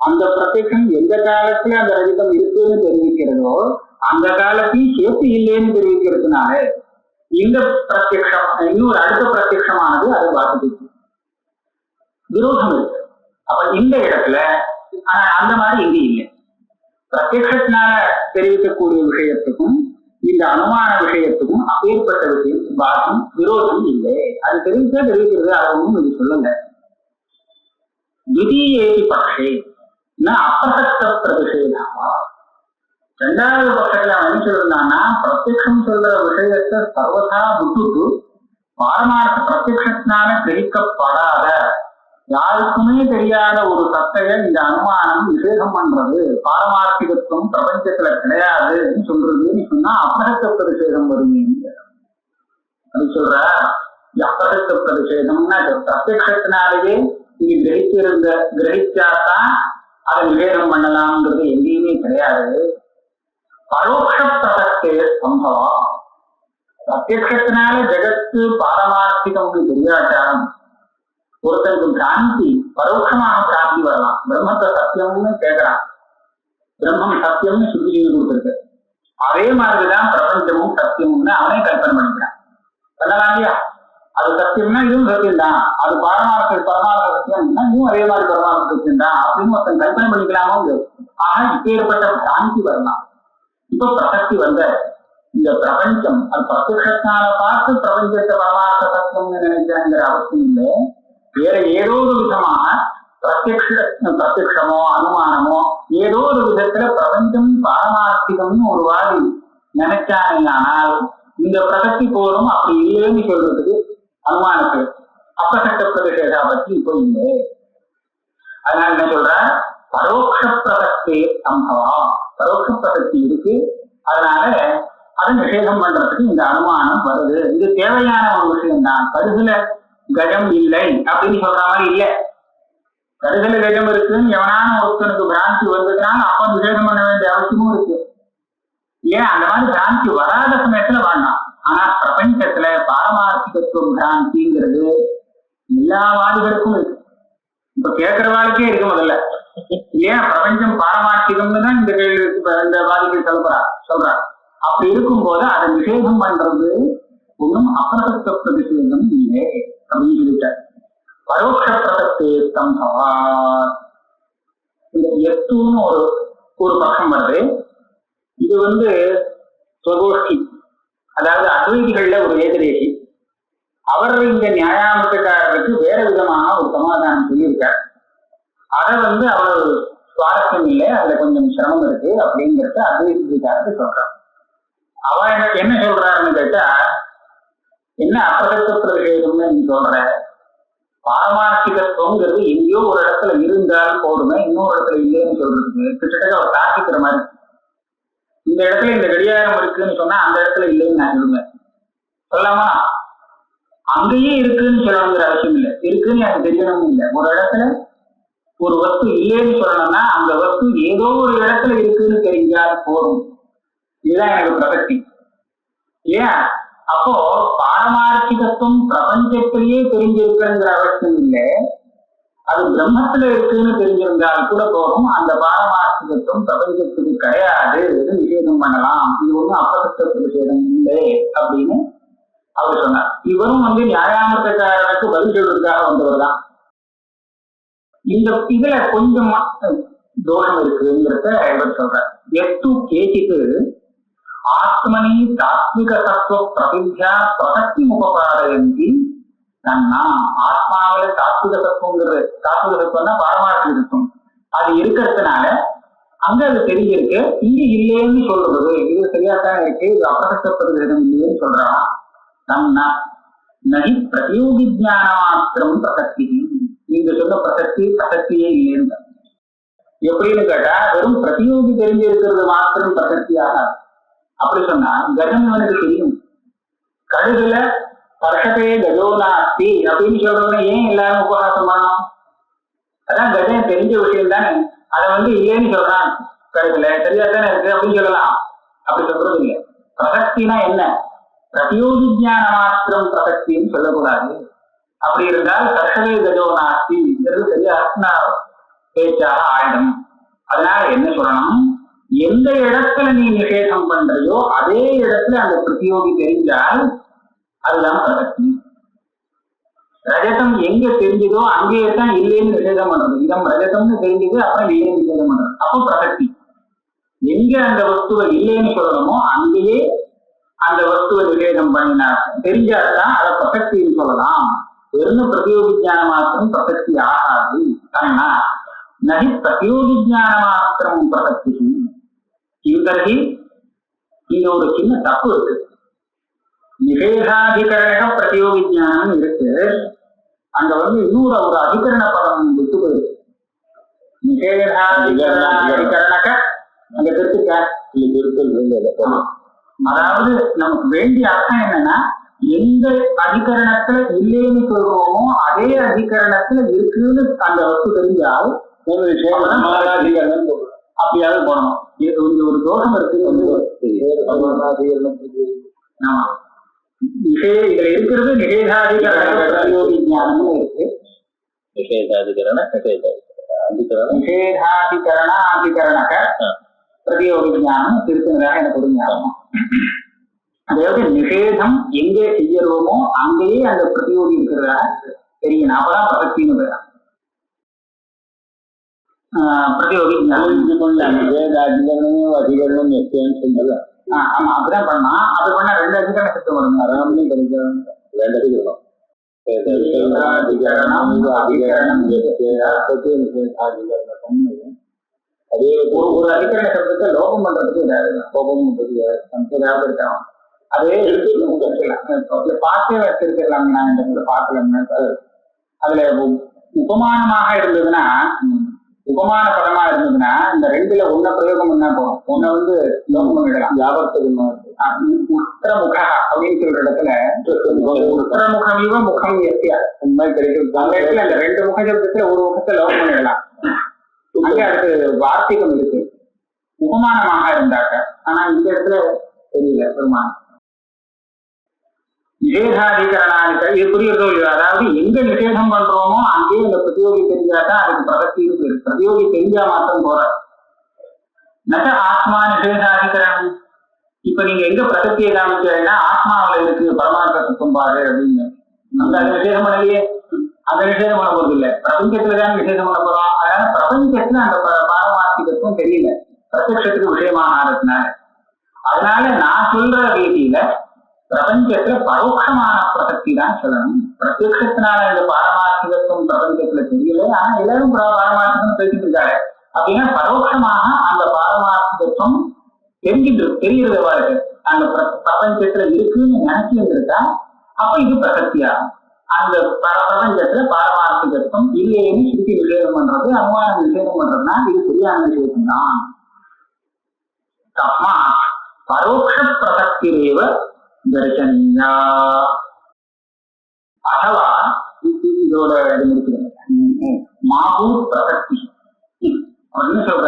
[SPEAKER 2] அந்த பிரத்யக்ஷம் எந்த காலத்துல அந்த ரஜதம் இருக்குன்னு தெரிவிக்கிறதோ அந்த காலத்தையும் சேர்த்து இல்லைன்னு தெரிவிக்கிறதுனால இந்த பிரத்யக்ஷம் இன்னொரு அடுத்த பிரத்யக்ஷமானது அதை பாதிச்சு விரோதம் இருக்கு. அப்ப இந்த இடத்துல அந்த மாதிரி இங்க இல்லை. பிரத்யக்ஷத்தினால தெரிவிக்கக்கூடிய விஷயத்துக்கும் இந்த அனுமான விஷயத்துக்கும் அப்பேற்பட்ட விஷயம் பாதம் விரோதம் இல்லை. அது தெரிவிக்கிறது அதை ஒன்றும் இது சொல்லுங்க. திடீயேதி பட்சே அப்பிரசக்த பிரதிஷேதாவா. ரெண்டாவது பட்சத்துல அவன் என்ன சொல்றான்னா, பிரத்யக்ஷம் சொல்ற விஷயத்தை சர்வதா விட்டுட்டு பாரமார்த்த பிரத்யக்ஷத்தினால கிரகிக்கப்படாத யாருக்குமே தெரியாத ஒரு சத்தைய இந்த அனுமானம் நிஷேதம் பண்றது, பாரமார்த்திகத்துவம் பிரபஞ்சத்துல கிடையாதுன்னு சொல்றதுன்னு சொன்னா அப்பிரசக்த பிரதிஷேதம் வருவீங்க. அது சொல்ற அப்பிரசக்த பிரதிஷேதம்னா பிரத்யக்ஷத்தினாலேயே இங்க கிரகிச்சாதான் அதை நிவேதம் பண்ணலாம்ங்கிறது எங்கேயுமே கிடையாது. பரோட்ச பிரசக்தே சம்பவம். பிரத்யக்ஷத்தினால ஜெகத்து பாரமார்த்திகம் தெரியாட்டாலும் ஒருத்தருக்கு பிராந்தி பரோட்சமாக பிராந்தி வரலாம். பிரம்மத்தை சத்தியம்னு கேட்கறான், பிரம்மம் சத்தியம்னு சுத்தி செய்து கொடுத்துருக்கு. அதே மாதிரிதான் பிரபஞ்சமும் சத்தியம்னு அவனே கல்பனை பண்ணிக்கிறான். சொல்லலாம் இல்லையா? அது சத்தியம்னா இதுவும் சத்தியம் தான், அது பரமார்த்த சத்தியம்னா இதுவும் அதே மாதிரி பரமார்த்த சத்தியம் தான் அப்படின்னு ஒருத்தன் கல்பனை பண்ணிக்கலாமோ. ஆனா இப்பேற்பட்ட பிராந்தி வரலாம். இப்ப பிரசக்தி வந்த இந்த பிரபஞ்சம் அது பிரத்யக்ஷத்தினால பார்த்து பிரபஞ்சத்தை பரமார்த்த சத்தியம்னு நினைக்கிறேங்கிற அவசியம் இல்லை. வேற ஏதோ ஒரு விதமாக பிரத்யக்ஷமோ அனுமானமோ ஏதோ ஒரு விதத்துல பிரபஞ்சம் பாரமார்த்திகம்னு ஒரு வாதி நினைச்சானால் இந்த பிரசக்தி போரும். அப்படி இல்லைன்னு சொல்றதுக்கு அனுமானத்துக்கு அப்பிரசக்த பிரதிஷேதா பத்தி இப்போ இல்லை. அதனால என்ன சொல்ற, பரோட்ச பிரசக்தி சம்பவா, பரோட்ச பிரசக்தி இருக்கு. அதனால அதை நிஷேதம் பண்றதுக்கு இந்த அனுமானம் வருது. இது தேவையான ஒரு விஷயம் தான். கருதுல கஜம் இல்லை அப்படின்னு சொல்ற மாதிரி இல்லை. கருதுல கஜம் இருக்குன்னு எவனான ஒருத்தனுக்கு பிராந்தி வந்ததுனால அப்ப நிஷேதம் பண்ண வேண்டிய அவசியமும் இருக்கு. ஏன் அந்த மாதிரி பிராந்தி வராத சமயத்துல வேண்டாம். ஆனா பிரபஞ்சத்துல பாரமார்த்திகத்துவம் பிராந்திங்கிறது எல்லா வாதிகளுக்கும் இருக்கு. இப்ப கேட்கறவாளுக்கே இருக்கு முதல்ல. ஏன் பிரபஞ்சம் பாரமார்த்திகம்னு தான் இந்த கேள்வி இந்த வாதிகள் சொல்றா. அப்படி இருக்கும் போது அதை நிஷேதம் பண்றது ஒன்றும் அப்பிரசக்த பிரதிஷேதம் இல்லை அப்படின்னு சொல்லிட்டார். பரோட்ச பிரசக்தி சம்பவா. இந்த எத்துன்னு ஒரு பக்கம் வருது. இது சுகோஷ்டி, அதாவது அத்வைதிகள்ல ஒரு ஏகதேசி. அவர் இந்த நியாயாமத்துக்காரருக்கு வேற விதமான ஒரு சமாதானம் சொல்லியிருக்கார். அதை அவ்வளவு சுவாரஸ்யம் இல்லை, அதுல கொஞ்சம் சிரமம் இருக்கு அப்படிங்கிறத அத்வைதிகாரருக்கு சொல்றார். அவ என்ன சொல்றாருன்னு கேட்டா, என்ன அப்பிரசக்த பிரதிஷேதம்னு நீ சொல்ற, பாரமார்த்திகத்துவங்கிறது எங்கேயோ ஒரு இடத்துல இருந்தால் போடுமே, இன்னொரு இடத்துல இல்லைன்னு சொல்றதுக்கு கிட்டத்தட்ட அவர் தாக்கிக்கிற மாதிரி. இந்த இடத்துல இந்த கடிகாரம் இருக்குன்னு சொன்னா அந்த இடத்துல இல்லைன்னு நான் சொல்லுவேன். சொல்லாமா? அங்கேயே இருக்குன்னு சொல்லணுங்கிற அவசியம் இல்லை, இருக்குன்னு எனக்கு தெரியணும் இல்லை. ஒரு இடத்துல ஒரு வஸ்து இல்லைன்னு சொல்லணும்னா அந்த வஸ்து ஏதோ ஒரு இடத்துல இருக்குன்னு தெரிஞ்சால் போதும். இதுதான் எனக்கு பிரசக்தி. ஏன் அப்போ பாரமார்த்திகத்துவம் பிரபஞ்சத்திலேயே தெரிஞ்சிருக்குங்கிற அவசியம் இல்லை, அது பிரம்மத்துல இருக்குன்னு தெரிஞ்சிருந்தால் கூட போதும். அந்த பாரமார்த்திகத்துவம் பிரபஞ்சத்துக்கு கிடையாது, நிஷேதம் பண்ணலாம். இது ஒன்றும் அப்பிரசக்த நிஷேதம் இல்லை அப்படின்னு அவர் சொன்னார். இவரும் நியாயாமத்துக்காரருக்கு பதில் சொல்றதுக்காக வந்தவர் தான். இந்த இதுல கொஞ்சம் தோஷம் இருக்குங்கிறத இவர் சொல்றார். எட்டு கேச்சிக்கு ஆத்மனி தாத்விக தத்துவ பிரதிஜா பிரசக்தி முகப்பாடையி தன்னா. ஆத்மாவில தாத்விக தத்துவங்கிறது, தாத்விக தத்துவம்னா பாரமார்த்திக தத்துவம், அது இருக்கிறதுனால அங்க அது தெரிஞ்சிருக்கு. இங்க இல்லைன்னு சொல்றது இது சரியாத்தான் இருக்கு, இது அப்பிரசக்த பிரதிஷேதம் இல்லைன்னு சொல்றான். தன்னா நகி பிரதியோகி ஜான மாத்திரம் பிரசக்தி. நீங்க சொன்ன பிரசக்தியே இல்லைன்னு. எப்படின்னு கேட்டா, வெறும் பிரதியோகி தெரிஞ்சிருக்கிறது மாத்திரம் பிரசக்தியாக. அப்படி சொன்னா கஜம் இவனுக்கு தெரியும். கடுகுல பர்ஷத்தையே கஜோனாஸ்தி அப்படின்னு சொல்றவன ஏன் எல்லாரும் உபகாசம் பண்ணணும்? அதான் கஜம் தெரிஞ்ச விஷயம் தானே. அதை இல்லைன்னு சொல்றான், கிடைக்கல, சரியா தானே இருக்கு அப்படின்னு சொல்லலாம். அப்படி சொல்றது இல்லை. பிரசக்தினா என்ன? பிரதியோகி ஞான மாத்திரம் பிரசக்தின்னு சொல்லக்கூடாது. அப்படி இருந்தால் கர்ஷவே கஜோ நாஸ்தி சரியா பேச்சாக ஆயிடும். அதனால என்ன சொல்லணும், எந்த இடத்துல நீ நிஷேதம் பண்றியோ அதே இடத்துல அந்த பிரதியோகி தெரிஞ்சால் அதுதான் பிரசக்தி. ரஜதம் எங்க தெரிஞ்சதோ அங்கேயே தான் இல்லைன்னு நிஷேதம் பண்றது. இதம் ரஜதம்னு தெரிஞ்சது அப்புறம் இல்லைன்னு நிஷேதம் பண்றது, அப்போ பிரசக்தி. எங்க அந்த வஸ்துவை இல்லைன்னு சொல்லணுமோ அங்கேயே அந்த வஸ்துவை நிஷேதம் பண்ணினா தெரிஞ்சாதான் அதை பிரசக்தின்னு சொல்லலாம். வெறும் பிரதியோகி ஞான மாத்திரம் பிரசக்தி ஆகாது. ஆனா நகி பிரதியோகி ஞான மாத்திரம் பிரசக்தி இவருக்கு இங்க ஒரு சின்ன தப்பு இருக்கு. நிஷேதாதிகரண பிரதியோகி ஞானம் இருக்கு, அங்க இன்னொரு ஒரு அதிகரண பதம் விட்டு போயிருக்கு. நிஷேதாதிகரணக அங்க திருத்துக்க, அதாவது நமக்கு வேண்டிய அர்த்தம் என்னன்னா, எந்த அதிகரணத்துல இல்லைன்னு சொல்றோமோ அதே அதிகரணத்துல இருக்குன்னு அந்த வஸ்து தெரிஞ்சால் அப்படியாவது போனோம். ஒரு தோஷம் இருக்கு. இதுல இருக்கிறது நிஷேதாதிகரண பிரதியோகி ஞானம்னு இருக்கு. நிஷேதாதிகரண அதிகரணக பிரதியோகி ஞானம் திருத்துனதாக எனக்கு ஒரு ஞாபகம். அதாவது நிஷேதம் எங்கே செய்யறோமோ அங்கேயே அந்த பிரதியோகி இருக்கிறதாக தெரியணும், அப்பதான் பிரசக்தின்னு பேர். பிரதியோகி அதிகரணம் ஆமா அப்படிதான் பண்ணா. அது பண்ணா 2 அதிகரணம் செத்து வரும். அதாவது கிடைக்கும் 2 அதிகரணம். அதே ஒரு அதிகரண சப்தத்தை லோகம் பண்றதுக்கு கோபம் ஏதாவது இருக்காங்க. அதே பாட்டே வச்சிருக்கலாம். நான் இந்த பாட்டுல அதுல உபமானமாக இருந்ததுன்னா, உபமான பதமா இருந்ததுன்னா இந்த 2ல ஒன்ன பிரயோகம் பண்ணா போகும். ஒன்ன லோகம் பண்ணிடலாம். வியாபாரத்துக்கு உத்தரமுக அப்படின்னு சொல்ற இடத்துல உத்தரமுகமீவ முகம் எத்தியா உண்மை கிடைக்கும். அந்த இடத்துல அந்த 2 முக சப்தத்துல ஒரு முகத்தை லோகம் பண்ணிடலாம். அங்கே அதுக்கு வார்த்திகம் இருக்கு உபமானமாக இருந்தாக்க. ஆனா இந்த இடத்துல தெரியல பெருமானம். நிஷேதாதிகரணாதிக இது புரியுறதோ இல்லையோ, அதாவது எங்க நிஷேதம் பண்றோமோ அங்கேயே இந்த பிரதியோகி தெரிஞ்சாதான் அதுக்கு பிரசக்தின்னு பேரு. பிரதியோகி தெரிஞ்சா மாத்திரம் போற நக ஆத்மா நிஷேதாதிகரணம். இப்ப நீங்க எங்க பிரசக்தியை காமிச்சீங்கன்னா ஆத்மாவில இருக்கு பரமார்த்த தத்துவம்பாடு அப்படின்னு அந்த நிஷேதம் பண்ணலையே. அந்த நிஷேதம் பண்ண போறது இல்லை, பிரபஞ்சத்துலதான் நிஷேதம் பண்ண போறோம். அதனால பிரபஞ்சத்துல அந்த பாரமார்த்திகத்துவம் தெரியல, பிரத்யட்சத்துக்கு விஷயமாக ஆகிறதுனால. அதனால நான் சொல்ற ரீதியில பிரபஞ்சத்துல பரோட்சமான பிரசக்தி தான் சொல்லணும். பிரத்யட்சத்தினால இந்த பாரமார்த்திகத்துவம் பிரபஞ்சத்துல தெரியல, ஆனா எல்லாரும் பாரமார்த்திகம் தெரிஞ்சுட்டு இருக்காரு. அப்படின்னா பரோட்சமாக அந்த பாரமார்த்திகத்துவம் தெரிகிறது வாழ்க்கை அந்த பிரபஞ்சத்துல இருக்குன்னு நினைச்சுட்டு இருக்கா. அப்ப இது பிரசக்தியாகும். அந்த பிரபஞ்சத்துல பாரமார்த்திகத்துவம் இல்லைன்னு சுத்தி நிஷேதம் பண்றது, அனுமான நிஷேதம் பண்றதுனா இது சரியான நிஷேதம் தான். தஸ்மா பரோட்ச பிரசக்திரேவ தரிசனியா. அதுவா இதோட இது முடிக்கிறேன். மாபூத் பிரசக்தி அப்படின்னு சொல்ற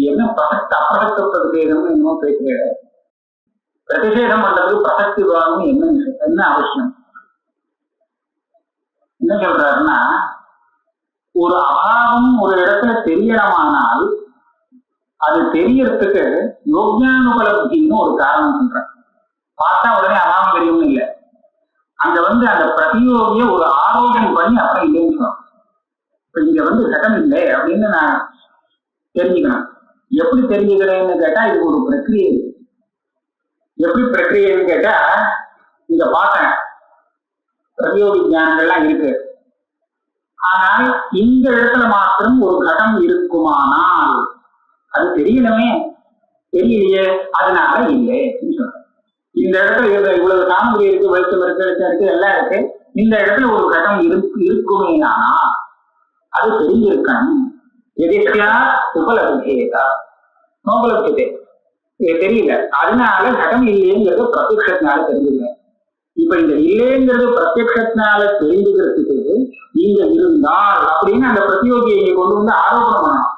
[SPEAKER 2] என்ன பிரசக்தி அப்பிரசக்த பிரதிஷேதம்னு இன்னும் பேசுகிறேன். பிரதிஷேதம் பண்றது பிரசக்தி வேணும்னு என்ன அவசியம்? என்ன சொல்றாருன்னா, ஒரு அபாவம் ஒரு இடத்துல தெரியணுமானால் அது தெரியறதுக்கு யோக்ஞானுபலப்தின்னு ஒரு காரணம் சொல்றேன். பார்த்தா உடனே அபாவம் தெரியும் இல்லை, அங்க அந்த பிரதியோகிய ஒரு ஆரோக்கியம் பண்ணி அப்புறம் இல்லைன்னு சொல்லணும். இப்ப இங்க கட்டம் இல்லை அப்படின்னு நான் தெரிஞ்சுக்கணும். எப்படி தெரிஞ்சுக்கிறேன்னு கேட்டா இது ஒரு பிரக்கிரியை. எப்படி பிரக்கிரியன்னு கேட்டா, இங்க பார்த்தேன் பிரதியோகி ஞானங்கள்லாம் இருக்கு, ஆனால் இந்த இடத்துல மாத்திரம் ஒரு கடம் இருக்குமானால் அது தெரியணுமே, தெரியலையே, அதனால இல்லை சொல்றேன். இந்த இடத்துல இவ்வளவு சாமகிரி இருக்கு, வெளிச்சம் இருக்கு, வெளிச்சம் இருக்கு, எல்லாம் இருக்கு, இந்த இடத்துல ஒரு கடம் இருக்குமே ஆனால் அது தெரிஞ்சிருக்கணும். எதிர்த்தியா உபலபிச்சேதா நோபலபிச்சதே தெரியல, அதனால கடம் இல்லைங்கிறது பிரத்யட்சத்தினால தெரிஞ்சுக்கிறேன். இப்ப இந்த இல்லைங்கிறது பிரத்யட்சத்தினால தெரிஞ்சுக்கிறதுக்கு இங்க இருந்தால் அப்படின்னு அந்த பிரதியோகியை இங்க கொண்டு ஆரோபணம் பண்ணணும்.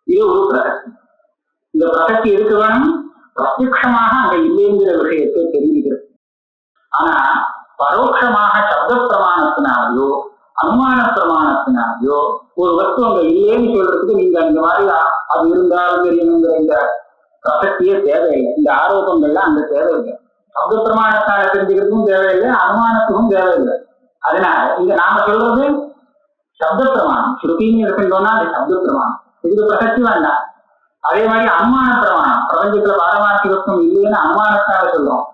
[SPEAKER 2] இது ஒரு பிரசக்தி. இந்த பிரசக்தி எதுக்கு வேணும்? பிரத்யட்சமாக அங்க இல்லைங்கிற விஷயத்தை தெரிஞ்சுக்கிறது. ஆனா பரோட்சமாக சப்த பிரமாணத்தினாலேயோ அனுமான பிரமாணத்தினாலேயோ ஒரு வஸ்து அங்க இல்லைன்னு சொல்றதுக்கு நீங்க அந்த மாதிரி அது இருந்தாலும் தெரியணுங்கிற இந்த பிரசக்தியே தேவையில்லை. இந்த ஆரோபங்கள்லாம் அங்க தேவையில்லை. சப்த பிரமாணத்தால தெரிஞ்சுக்கிறதுக்கும் தேவையில்லை, அனுமானத்துக்கும் தேவையில்லை. அதனால இங்க நாம சொல்றது சப்த பிரமாணம். ஸ்ருதின்னு இருக்குன்னா அது சப்த பிரமாணம், இதுக்கு பிரசக்தி வேண்டாம். அதே மாதிரி அனுமான பிரமாணம், பிரபஞ்சத்துல பாரமார்த்திகத்துவம் இல்லைன்னு அனுமானத்தால சொல்றோம்,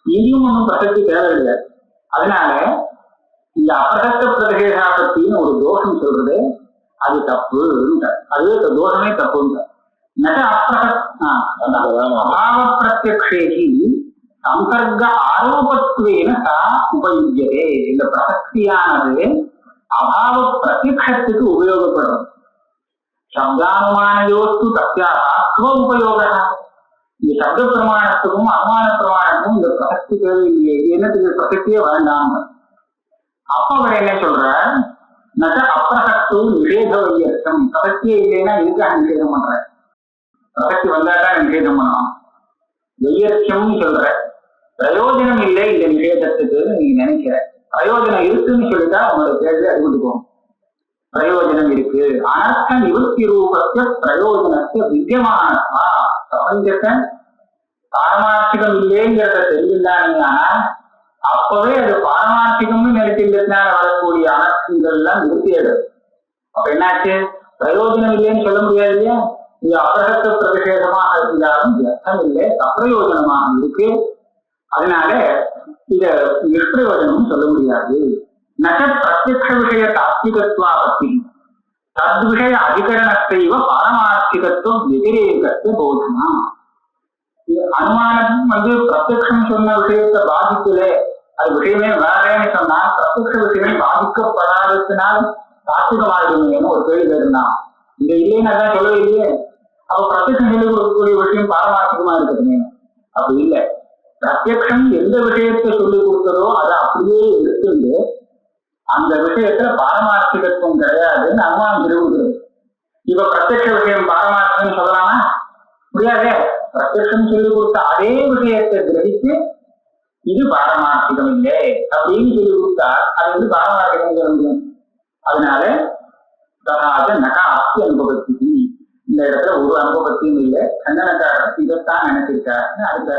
[SPEAKER 2] இங்கேயும் ஒன்றும் பிரசக்தி தேவையில்லை. அதனால இந்த அபிரசக்த பிரதிஷேதாபத்தின்னு ஒரு தோஷம் சொல்றது அது தப்பு, அது தோஷமே தப்புங்க. நட அபாவ பிரத்யக்ஷேகி சம்பர்க்க ஆரோபத்துவேன சா உபயுஜ்யதே. இந்த பிரசக்தியானது அபாவ பிரத்யக்ஷத்துக்கு உபயோகப்படுறது. சப்தானுமானயோஸ்து தஸ்யாஸ்வ உபயோக. இந்த சப்த பிரமாணத்துக்கும் அனுமான பிரமாணத்துக்கும் இந்த பிரசக்தி தேவையில்லையே, என்னத்துக்கு பிரசக்தியே வேண்டாம். அப்ப அவர் என்ன சொல்ற, நட அப்பிரசக்து நிஷேத வையர்த்தம். பிரசக்தியே இல்லைன்னா இதுக்காக நிஷேதம் பண்ற, பிரசக்தி வந்தாதான் நிஷேதம் பண்ணணும். வையர்த்தியம் சொல்ற, பிரயோஜனம் இல்லை இந்த நிஷேதத்துக்கு நீங்க நினைக்கிற, பிரயோஜனம் இருக்குன்னு சொல்லிட்டா உங்களோட கேள்வி அறிவிட்டுக்கோம். பிரயோஜனம் இருக்கு. அனர்த்த நிவர்த்தி ரூபத்திய பிரயோஜனத்தை வித்தியமானதா. பிரபஞ்சத்தை பாரமார்த்திகம் இல்லைங்கிறத தெரிஞ்சிருந்தாங்கன்னா அப்பவே அது பாரமார்த்திகம்னு நினைச்சிருந்ததுனால வரக்கூடிய அனர்த்தங்கள் எல்லாம் நிவர்த்தி ஆயிடுது. அப்ப என்னாச்சு? பிரயோஜனம் இல்லைன்னு சொல்ல முடியாது இல்லையா? இது அபரகத்த பிரதிஷேதமாக இருந்தாலும் அர்த்தம் இல்லை, அப்பிரயோஜனமாக இருக்கு. அதனால இத நிஷ்பிரயோஜனம் சொல்ல முடியாது. நக பிரத்யக்ஷ விஷய தாத்விகத்வாபத்தி தத் விஷய அதிகரணத்தைவ பாரமார்த்திகத்துவம் வெதிரேகத்தை போதனா. அனுமானம் பிரத்யக்ஷம் சொன்ன விஷயத்தை பாதிக்கல, அது விஷயமே வேறேன்னு சொன்னா பிரத்யக்ஷ விஷயமே பாதிக்கப்படாததுனால் தாத்விகமாகிடுமேன்னு ஒரு கேள்வி கேட்டுருந்தான். இங்க இல்லைன்னு அதான் சொல்லவே இல்லையே. அப்ப பிரத்யக்ஷம் சொல்லி கொடுக்கக்கூடிய விஷயம் பாரமார்த்திகமா இருக்குதுமே. அப்படி இல்லை. பிரத்யக்ஷம் எந்த விஷயத்தை சொல்லி கொடுத்ததோ அதை அப்படியே எடுத்துட்டு அந்த விஷயத்துல பாரமார்த்திகத்துவம் கிடையாதுன்னு அனுமானம் தெரிவிக்கிறது. இப்ப பிரத்யக்ஷ விஷயம் பாரமார்த்திகம் சொல்லலாமா? முடியாதே. பிரத்யக்ஷம் சொல்லி கொடுத்த அதே விஷயத்தை கிரகித்து இது பாரமார்த்திகம் இல்லை அப்படின்னு சொல்லி கொடுத்தா அது பாரமார்த்திகம் சொல்ல முடியும். அதனால நகா அஸ்தி அனுபவத்தி, இந்த இடத்துல ஒரு அனுபவத்தையும் இல்லை, கண்டனக்காரர் இதைத்தான் நினைச்சிருக்காருன்னு அடுத்த